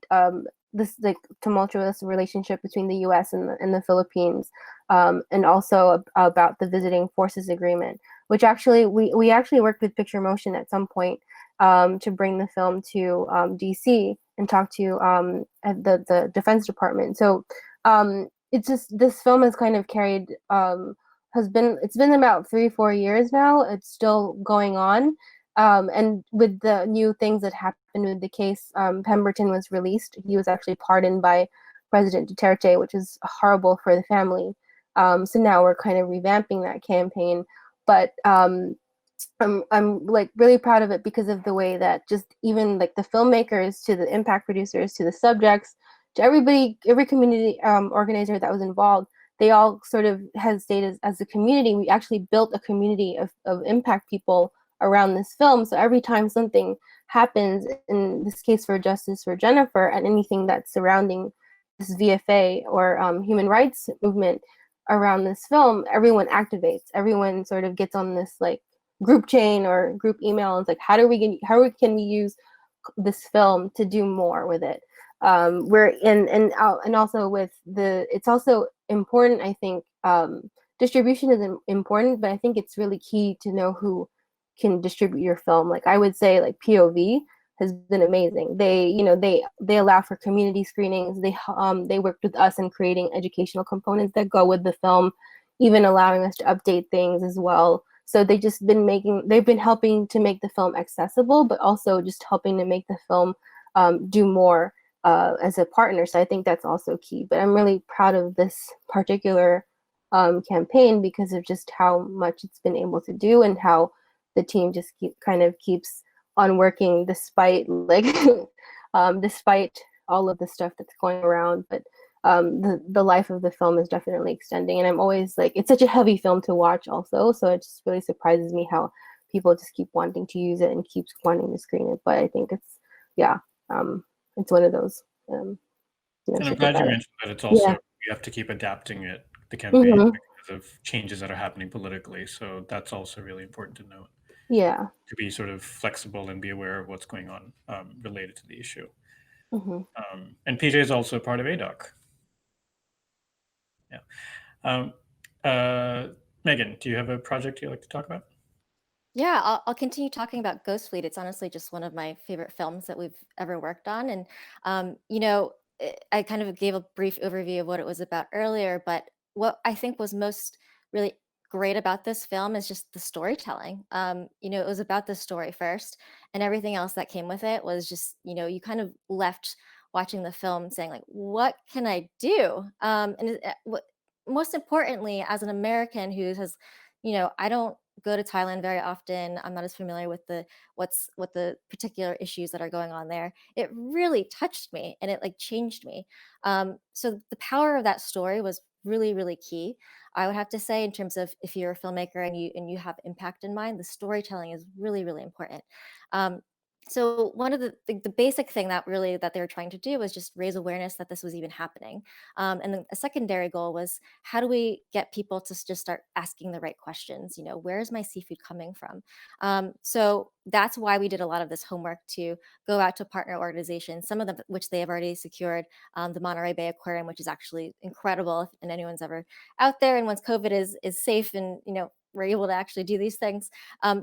this like tumultuous relationship between the U.S. and the Philippines, and also about the Visiting Forces Agreement, which actually we actually worked with Picture Motion at some point to bring the film to DC and talk to the Defense Department. So it's just, this film has kind of carried it's been about 3-4 years now. It's still going on. And with the new things that happened with the case, Pemberton was released. He was actually pardoned by President Duterte, which is horrible for the family. So now we're kind of revamping that campaign. But I'm like really proud of it because of the way that just even like the filmmakers to the impact producers to the subjects to everybody, every community organizer that was involved, they all sort of had stated as a community, we actually built a community of impact people around this film. So every time something happens, in this case for Justice for Jennifer, and anything that's surrounding this VFA or human rights movement around this film, everyone activates. Everyone sort of gets on this like group chain or group email. And it's like, how can we use this film to do more with it? And also with it's also important, I think, distribution is important, but I think it's really key to know who can distribute your film. Like I would say like POV has been amazing. They allow for community screenings. They worked with us in creating educational components that go with the film. even allowing us to update things as well. So they've been helping to make the film accessible, but also just helping to make the film do more as a partner. So I think that's also key. But I'm really proud of this particular campaign because of just how much it's been able to do and how the team just keeps on working despite despite all of the stuff that's going around. But the life of the film is definitely extending, and I'm always like, it's such a heavy film to watch also, so it just really surprises me how people just keep wanting to use it and keeps wanting to screen it. But I think it's one of those and I'm glad you mentioned that it's also, you have to keep adapting it, the campaign, because of changes that are happening politically. So that's also really important to note. Yeah. To be sort of flexible and be aware of what's going on related to the issue. And PJ is also part of ADOC. Yeah. Megan, do you have a project you'd like to talk about? Yeah, I'll continue talking about Ghost Fleet. It's honestly just one of my favorite films that we've ever worked on. And, I kind of gave a brief overview of what it was about earlier, but what I think was most really great about this film is just the storytelling. It was about the story first, and everything else that came with it was just, you kind of left watching the film saying, like, what can I do? Most importantly, as an American who has, I don't go to Thailand very often. I'm not as familiar with what the particular issues that are going on there. It really touched me, and it like changed me. So the power of that story was really, really key. I would have to say, in terms of if you're a filmmaker and you have impact in mind, the storytelling is really, really important. So one of the basic thing that they were trying to do was just raise awareness that this was even happening. And then a secondary goal was, how do we get people to just start asking the right questions? Where is my seafood coming from? So that's why we did a lot of this homework to go out to partner organizations, some of them which they have already secured, the Monterey Bay Aquarium, which is actually incredible. And anyone's ever out there, and once COVID is safe and we're able to actually do these things,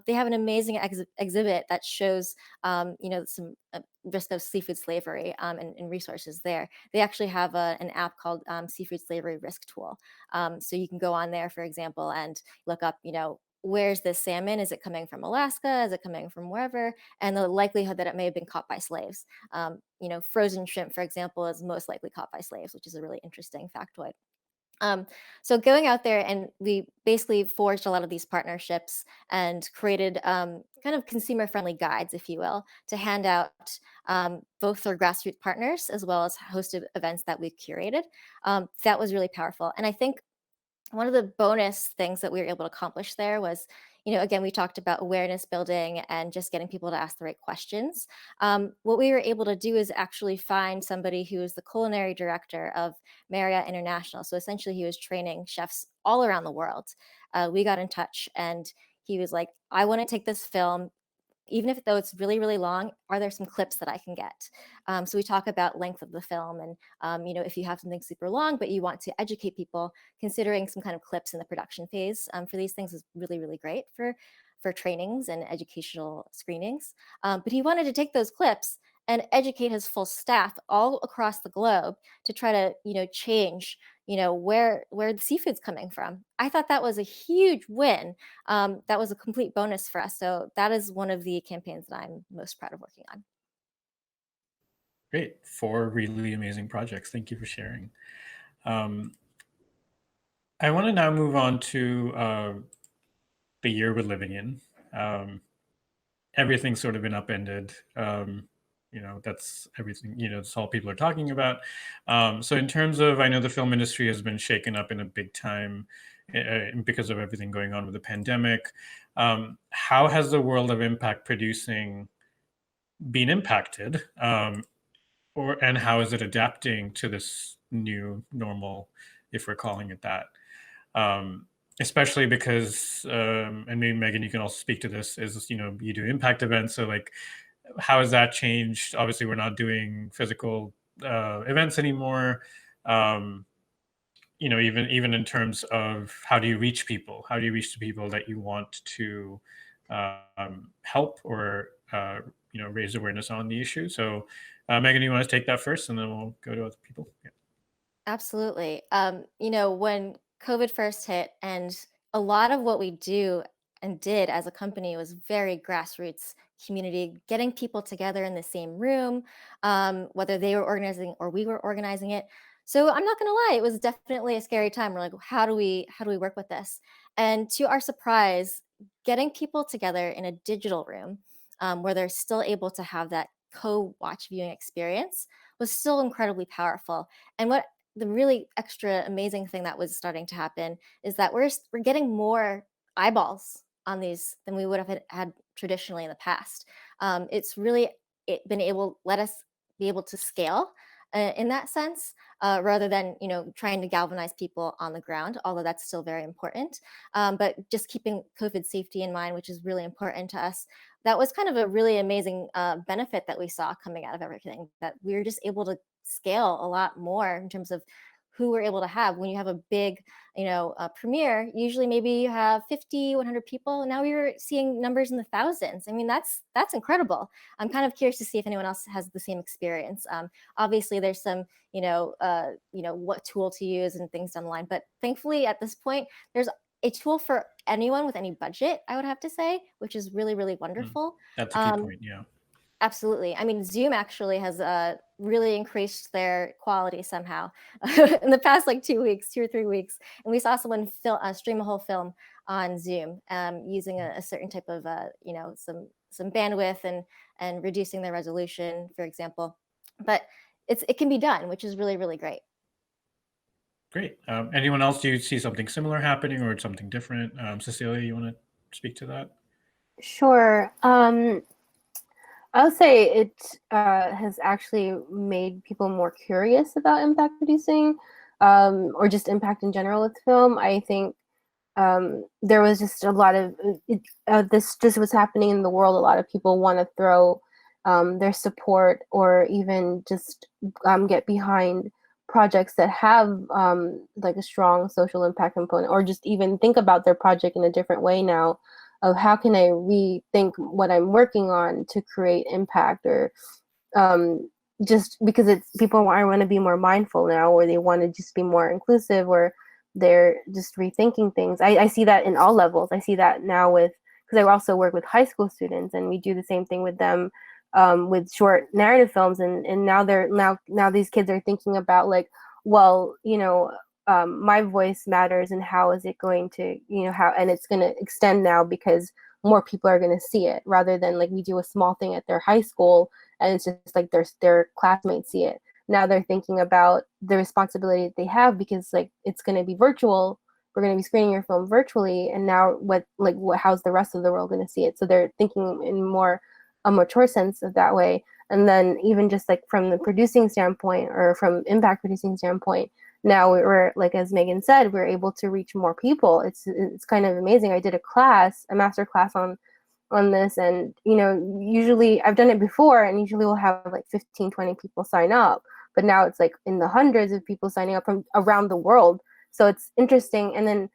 they have an amazing exhibit that shows some risk of seafood slavery and resources there. They actually have an app called Seafood Slavery Risk Tool. So you can go on there, for example, and look up, where's this salmon? Is it coming from Alaska? Is it coming from wherever? And the likelihood that it may have been caught by slaves. Frozen shrimp, for example, is most likely caught by slaves, which is a really interesting factoid. So going out there, and we basically forged a lot of these partnerships and created kind of consumer-friendly guides, if you will, to hand out both for grassroots partners as well as hosted events that we've curated. That was really powerful. And I think one of the bonus things that we were able to accomplish there was, again, we talked about awareness building and just getting people to ask the right questions. What we were able to do is actually find somebody who is the culinary director of Marriott International. So essentially he was training chefs all around the world. We got in touch, and he was like, I want to take this film, even though it's really, really long, are there some clips that I can get? So we talk about length of the film, and if you have something super long, but you want to educate people, considering some kind of clips in the production phase for these things is really, really great for trainings and educational screenings. But he wanted to take those clips and educate his full staff all across the globe to try to, change, where the seafood's coming from. I thought that was a huge win. That was a complete bonus for us. So that is one of the campaigns that I'm most proud of working on. Great. 4 really amazing projects. Thank you for sharing. I want to now move on to the year we're living in. Everything's sort of been upended. That's everything, that's all people are talking about. So in terms of, I know the film industry has been shaken up in a big time because of everything going on with the pandemic. How has the world of impact producing been impacted? And how is it adapting to this new normal, if we're calling it that? Especially because, and maybe Megan, you can also speak to this, is, you do impact events. So like, how has that changed? Obviously, we're not doing physical events anymore. Even in terms of how do you reach people? How do you reach the people that you want to help or raise awareness on the issue? So, Megan, you want to take that first, and then we'll go to other people. Yeah. Absolutely. When COVID first hit, and a lot of what we do and did as a company was very grassroots community, getting people together in the same room, whether they were organizing or we were organizing it. So I'm not gonna lie, it was definitely a scary time. We're like, how do we work with this? And to our surprise, getting people together in a digital room where they're still able to have that co-watch viewing experience was still incredibly powerful. And what the really extra amazing thing that was starting to happen is that we're getting more eyeballs on these than we would have had traditionally in the past. It's really been able let us be able to scale in that sense, rather than trying to galvanize people on the ground, although that's still very important. But just keeping COVID safety in mind, which is really important to us. That was kind of a really amazing benefit that we saw coming out of everything, that we were just able to scale a lot more in terms of who we're able to have. When you have a big, premiere, usually maybe you have 50, 100 people. Now we were seeing numbers in the thousands. I mean, that's incredible. I'm kind of curious to see if anyone else has the same experience. Obviously, there's some, what tool to use and things down the line. But thankfully, at this point, there's a tool for anyone with any budget, I would have to say, which is really, really wonderful. That's a key point, yeah. Absolutely. I mean, Zoom actually has really increased their quality somehow in the past like 2 weeks, 2 or 3 weeks. And we saw someone stream a whole film on Zoom using a certain type of, some bandwidth and reducing the resolution, for example. But it can be done, which is really, really great. Great. Anyone else, do you see something similar happening or something different? Cecilia, you want to speak to that? Sure. I'll say it has actually made people more curious about impact producing, or just impact in general with film. I think there was just a lot of this just was happening in the world. A lot of people want to throw their support or even just get behind projects that have like a strong social impact component, or just even think about their project in a different way now, of how can I rethink what I'm working on to create impact, or just because people want to be more mindful now, or they want to just be more inclusive, or they're just rethinking things. I see that in all levels. I see that now because I also work with high school students, and we do the same thing with them with short narrative films, and now these kids are thinking about like, well, my voice matters, and how is it going to, how, and it's going to extend now because more people are going to see it, rather than like we do a small thing at their high school and it's just like their classmates see it. Now they're thinking about the responsibility that they have, because like it's going to be virtual. We're going to be screening your film virtually, and now how's the rest of the world going to see it? So they're thinking in a mature sense of that way. And then even just like from the producing standpoint, or from impact producing standpoint, now we're like, as Megan said, we're able to reach more people. It's kind of amazing. I did a master class on this, and usually I've done it before, and usually we'll have like 15, 20 people sign up, but now it's like in the hundreds of people signing up from around the world. So it's interesting. And then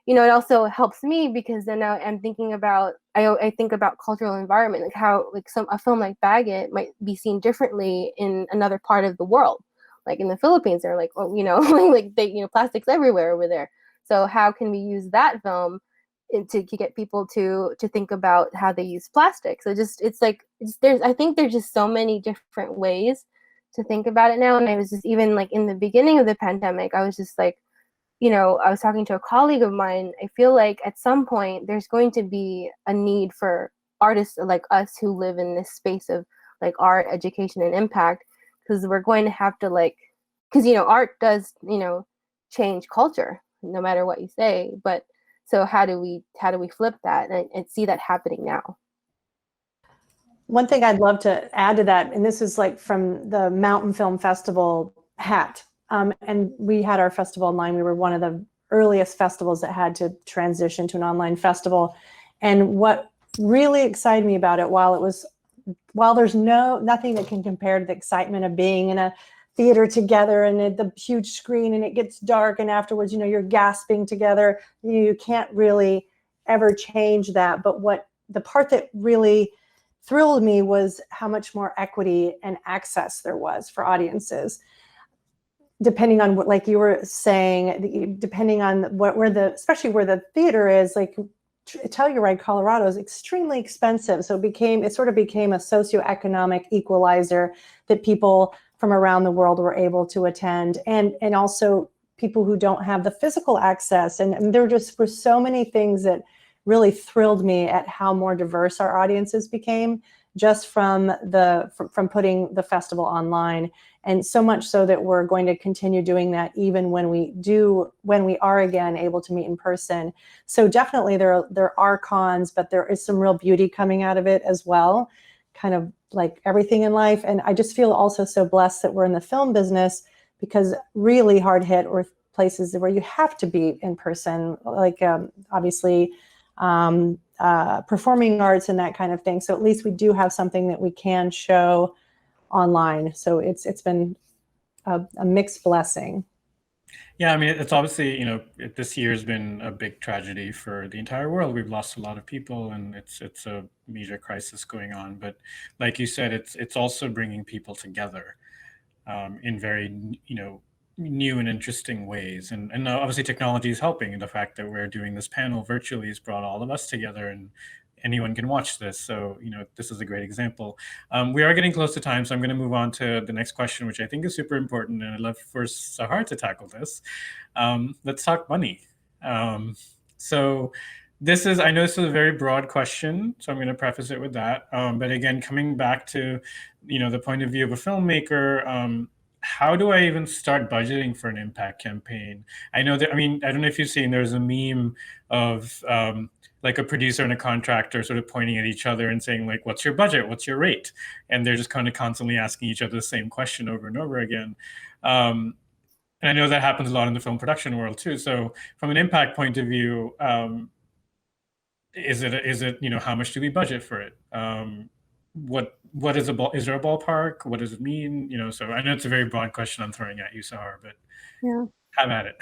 it also helps me, because then now I'm thinking about, I think about cultural environment, like how like a film like Baggett might be seen differently in another part of the world. Like in the Philippines, they're like, oh, like they, plastics everywhere over there. So how can we use that film to get people to think about how they use plastic? So I think there's just so many different ways to think about it now. And I was just, even like in the beginning of the pandemic, I was just like, I was talking to a colleague of mine. I feel like at some point there's going to be a need for artists like us who live in this space of like art, education, and impact, because we're going to have to because art does change culture no matter what you say. But so how do we flip that and see that happening now? One thing I'd love to add to that, and this is like from the Mountain Film Festival hat. And we had our festival online. We were one of the earliest festivals that had to transition to an online festival. And what really excited me about it, while there's nothing that can compare to the excitement of being in a theater together and at the huge screen, and it gets dark, and afterwards, you're gasping together. You can't really ever change that. But the part that really thrilled me was how much more equity and access there was for audiences. depending on what, like you were saying, depending on especially where the theater is, like Telluride, Colorado is extremely expensive. So it sort of became a socioeconomic equalizer that people from around the world were able to attend, and also people who don't have the physical access. And there just were so many things that really thrilled me at how more diverse our audiences became just from putting the festival online. And so much so that we're going to continue doing that even when we are again able to meet in person. So definitely there are cons, but there is some real beauty coming out of it as well, kind of like everything in life. And I just feel also so blessed that we're in the film business, because really hard hit or places where you have to be in person, like obviously performing arts and that kind of thing. So at least we do have something that we can show online. So it's been a mixed blessing. Yeah, I mean, it's obviously, this year has been a big tragedy for the entire world. We've lost a lot of people, and it's a major crisis going on. But like you said, it's also bringing people together in very, new and interesting ways. And obviously technology is helping. The fact that we're doing this panel virtually has brought all of us together, and anyone can watch this. So, this is a great example. We are getting close to time, so I'm going to move on to the next question, which I think is super important. And I'd love for Sahar to tackle this. Let's talk money. So I know this is a very broad question, so I'm going to preface it with that. But again, coming back to, the point of view of a filmmaker, how do I even start budgeting for an impact campaign? I know that, I don't know if you've seen, there's a meme of like a producer and a contractor sort of pointing at each other and saying, like, what's your budget? What's your rate? And they're just kind of constantly asking each other the same question over and over again. And I know that happens a lot in the film production world too. So from an impact point of view, is it, how much do we budget for it? What is is there a ballpark? What does it mean? So I know it's a very broad question I'm throwing at you, Sahar, but Yeah. have at it.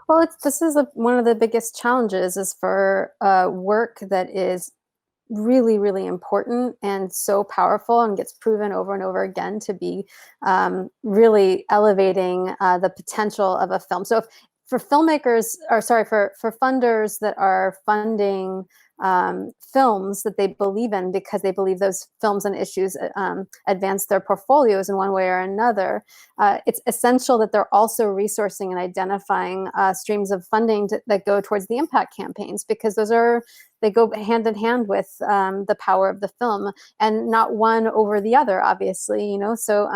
Well, this is one of the biggest challenges is for work that is really, really important and so powerful and gets proven over and over again to be really elevating the potential of a film. So for filmmakers, for funders that are funding films that they believe in because they believe those films and issues advance their portfolios in one way or another, it's essential that they're also resourcing and identifying streams of funding that go towards the impact campaigns, because they go hand in hand with the power of the film, and not one over the other, obviously, So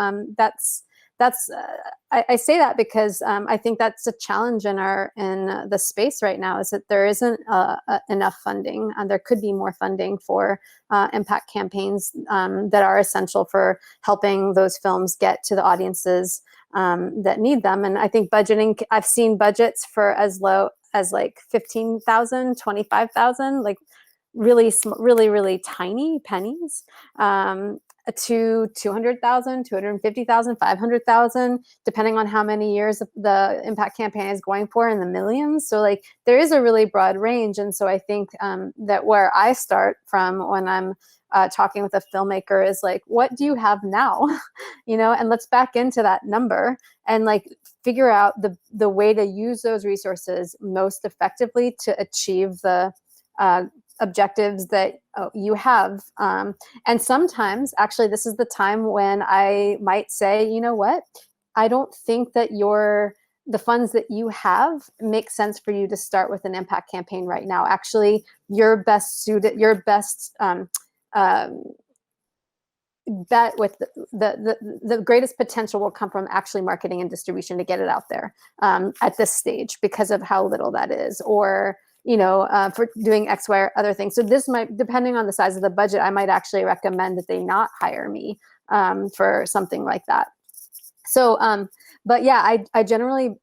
I say that because I think that's a challenge in the space right now, is that there isn't enough funding, and there could be more funding for impact campaigns that are essential for helping those films get to the audiences that need them. And I think budgeting, I've seen budgets for as low as like 15,000, 25,000, like really, really tiny pennies, to 200,000, 250,000, 500,000, depending on how many years the impact campaign is going for, in the millions. So like there is a really broad range. And so I think that where I start from when I'm talking with a filmmaker is like, what do you have now? And let's back into that number and like figure out the way to use those resources most effectively to achieve the objectives that you have. And sometimes actually this is the time when I might say, you know what, I don't think that the funds that you have make sense for you to start with an impact campaign right now. Actually, your best bet with the greatest potential will come from actually marketing and distribution to get it out there at this stage, because of how little that is, or for doing X, Y, or other things. So this might, depending on the size of the budget, I might actually recommend that they not hire me for something like that. So, but yeah, I generally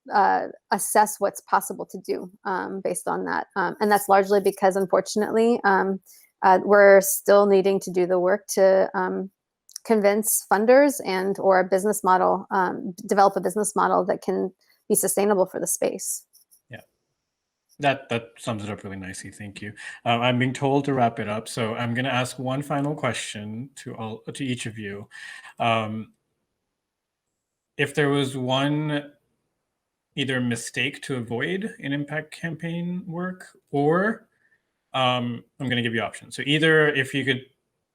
assess what's possible to do based on that. And that's largely because, unfortunately, we're still needing to do the work to convince funders or a business model, develop a business model that can be sustainable for the space. That sums it up really nicely. Thank you. I'm being told to wrap it up, so I'm going to ask one final question to each of you. if there was one either mistake to avoid in impact campaign work, or I'm going to give you options. So either if you could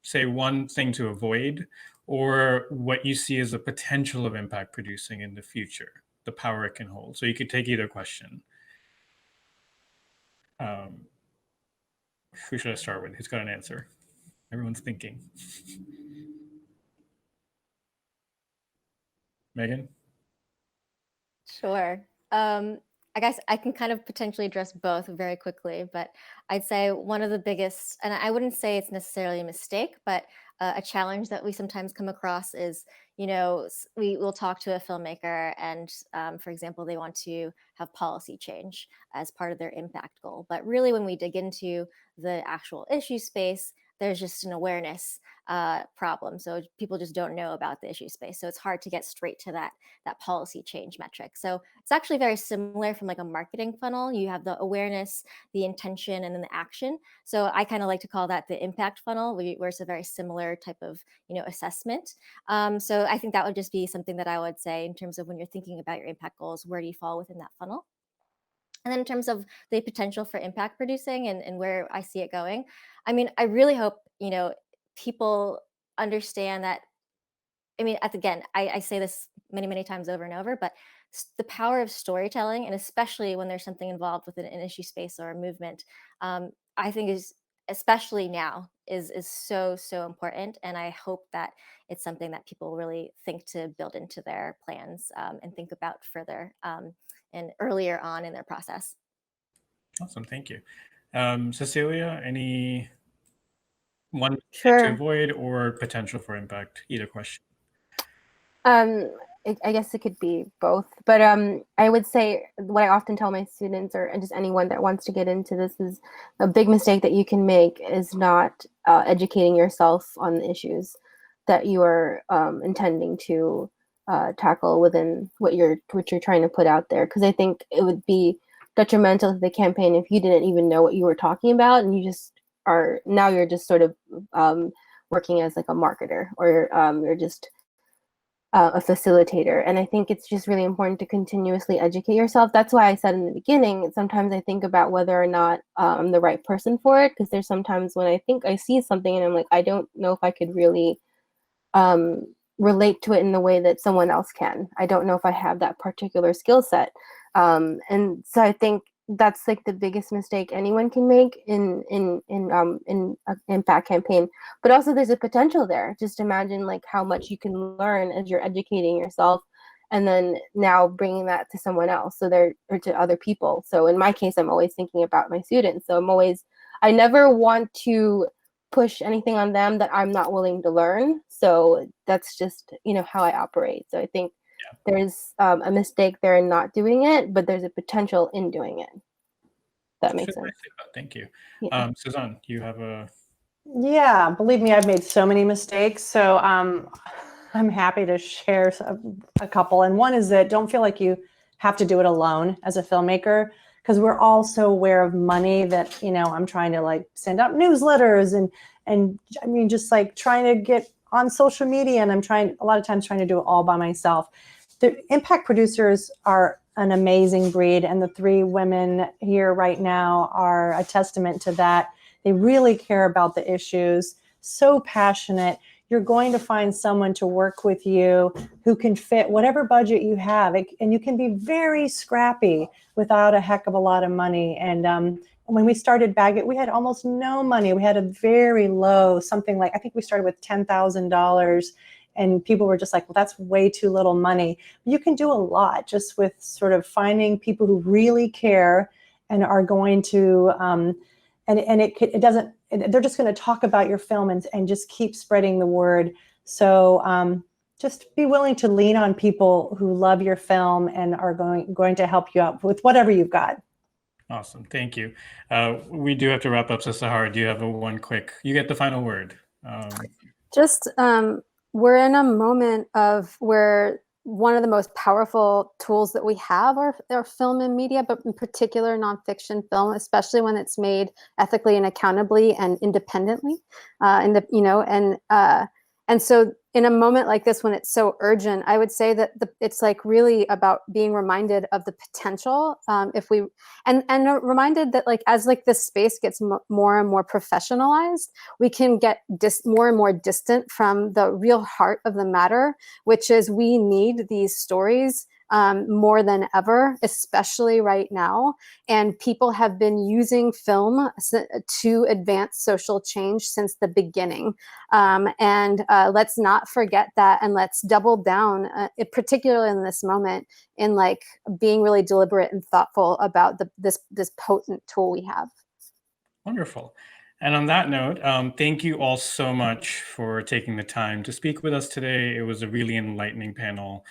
say one thing to avoid, or what you see as the potential of impact producing in the future, the power it can hold. So you could take either question. Who should I start with? Who's got an answer? Everyone's thinking. Megan? Sure. I guess I can kind of potentially address both very quickly, but I'd say one of the biggest, and I wouldn't say it's necessarily a mistake, but a challenge that we sometimes come across is, we will talk to a filmmaker and, for example, they want to have policy change as part of their impact goal. But really, when we dig into the actual issue space, there's just an awareness problem. So people just don't know about the issue space. So it's hard to get straight to that policy change metric. So it's actually very similar from like a marketing funnel. You have the awareness, the intention, and then the action. So I kind of like to call that the impact funnel, where it's a very similar type of assessment. So I think that would just be something that I would say in terms of when you're thinking about your impact goals, where do you fall within that funnel? And then in terms of the potential for impact producing and where I see it going, I mean, I really hope, people understand that. I mean, again, I say this many, many times over and over, but the power of storytelling, and especially when there's something involved with an issue space or a movement, I think is, especially now, is so, so important. And I hope that it's something that people really think to build into their plans and think about further and earlier on in their process. Awesome, thank you. Cecilia, any one Sure. to avoid or potential for impact? Either question. I guess it could be both, but I would say what I often tell my students, or just anyone that wants to get into this, is a big mistake that you can make is not educating yourself on the issues that you are intending to tackle within what you're trying to put out there. Because I think it would be detrimental to the campaign if you didn't even know what you were talking about, and you just you're just sort of working as like a marketer, or you're just a facilitator. And I think it's just really important to continuously educate yourself. That's why I said in the beginning, sometimes I think about whether or not I'm the right person for it, because there's sometimes when I think I see something and I'm like, I don't know if I could really relate to it in the way that someone else can. I don't know if I have that particular skill set. And so I think that's like the biggest mistake anyone can make in an impact campaign. But also there's a potential there. Just imagine like how much you can learn as you're educating yourself, and then now bringing that to someone else, or to other people. So in my case, I'm always thinking about my students. So I never want to push anything on them that I'm not willing to learn. So that's just how I operate. So I think there's a mistake there in not doing it, but there's a potential in doing it. That makes sense. Thank you. Yeah. Suzanne, you have a... Yeah, believe me, I've made so many mistakes. So I'm happy to share a couple. And one is that don't feel like you have to do it alone as a filmmaker, because we're all so aware of money that, I'm trying to like send out newsletters and I mean, just like trying to get on social media, and I'm a lot of times trying to do it all by myself. The impact producers are an amazing breed, and the three women here right now are a testament to that. They really care about the issues, so passionate. You're going to find someone to work with you who can fit whatever budget you have, and you can be very scrappy without a heck of a lot of money. And when we started Baggett, we had almost no money. We had a very low, something like, I think we started with $10,000, and people were just like, well, that's way too little money. You can do a lot just with sort of finding people who really care and are going to, they're just going to talk about your film and just keep spreading the word. So just be willing to lean on people who love your film and are going to help you out with whatever you've got. Awesome, thank you. We do have to wrap up, so Sahra, do you have you get the final word. We're in a moment where one of the most powerful tools that we have are film and media, but in particular nonfiction film, especially when it's made ethically and accountably and independently. And And so in a moment like this, when it's so urgent, I would say that it's like really about being reminded of the potential. If we, and reminded that like, as like this space gets more and more professionalized, we can get more and more distant from the real heart of the matter, which is we need these stories more than ever, especially right now. And people have been using film to advance social change since the beginning. And let's not forget that, and let's double down, particularly in this moment, in like being really deliberate and thoughtful about this potent tool we have. Wonderful. And on that note, thank you all so much for taking the time to speak with us today. It was a really enlightening panel.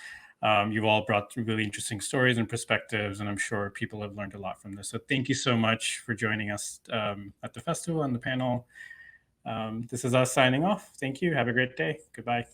You've all brought really interesting stories and perspectives, and I'm sure people have learned a lot from this. So thank you so much for joining us at the festival and the panel. This is us signing off. Thank you. Have a great day. Goodbye.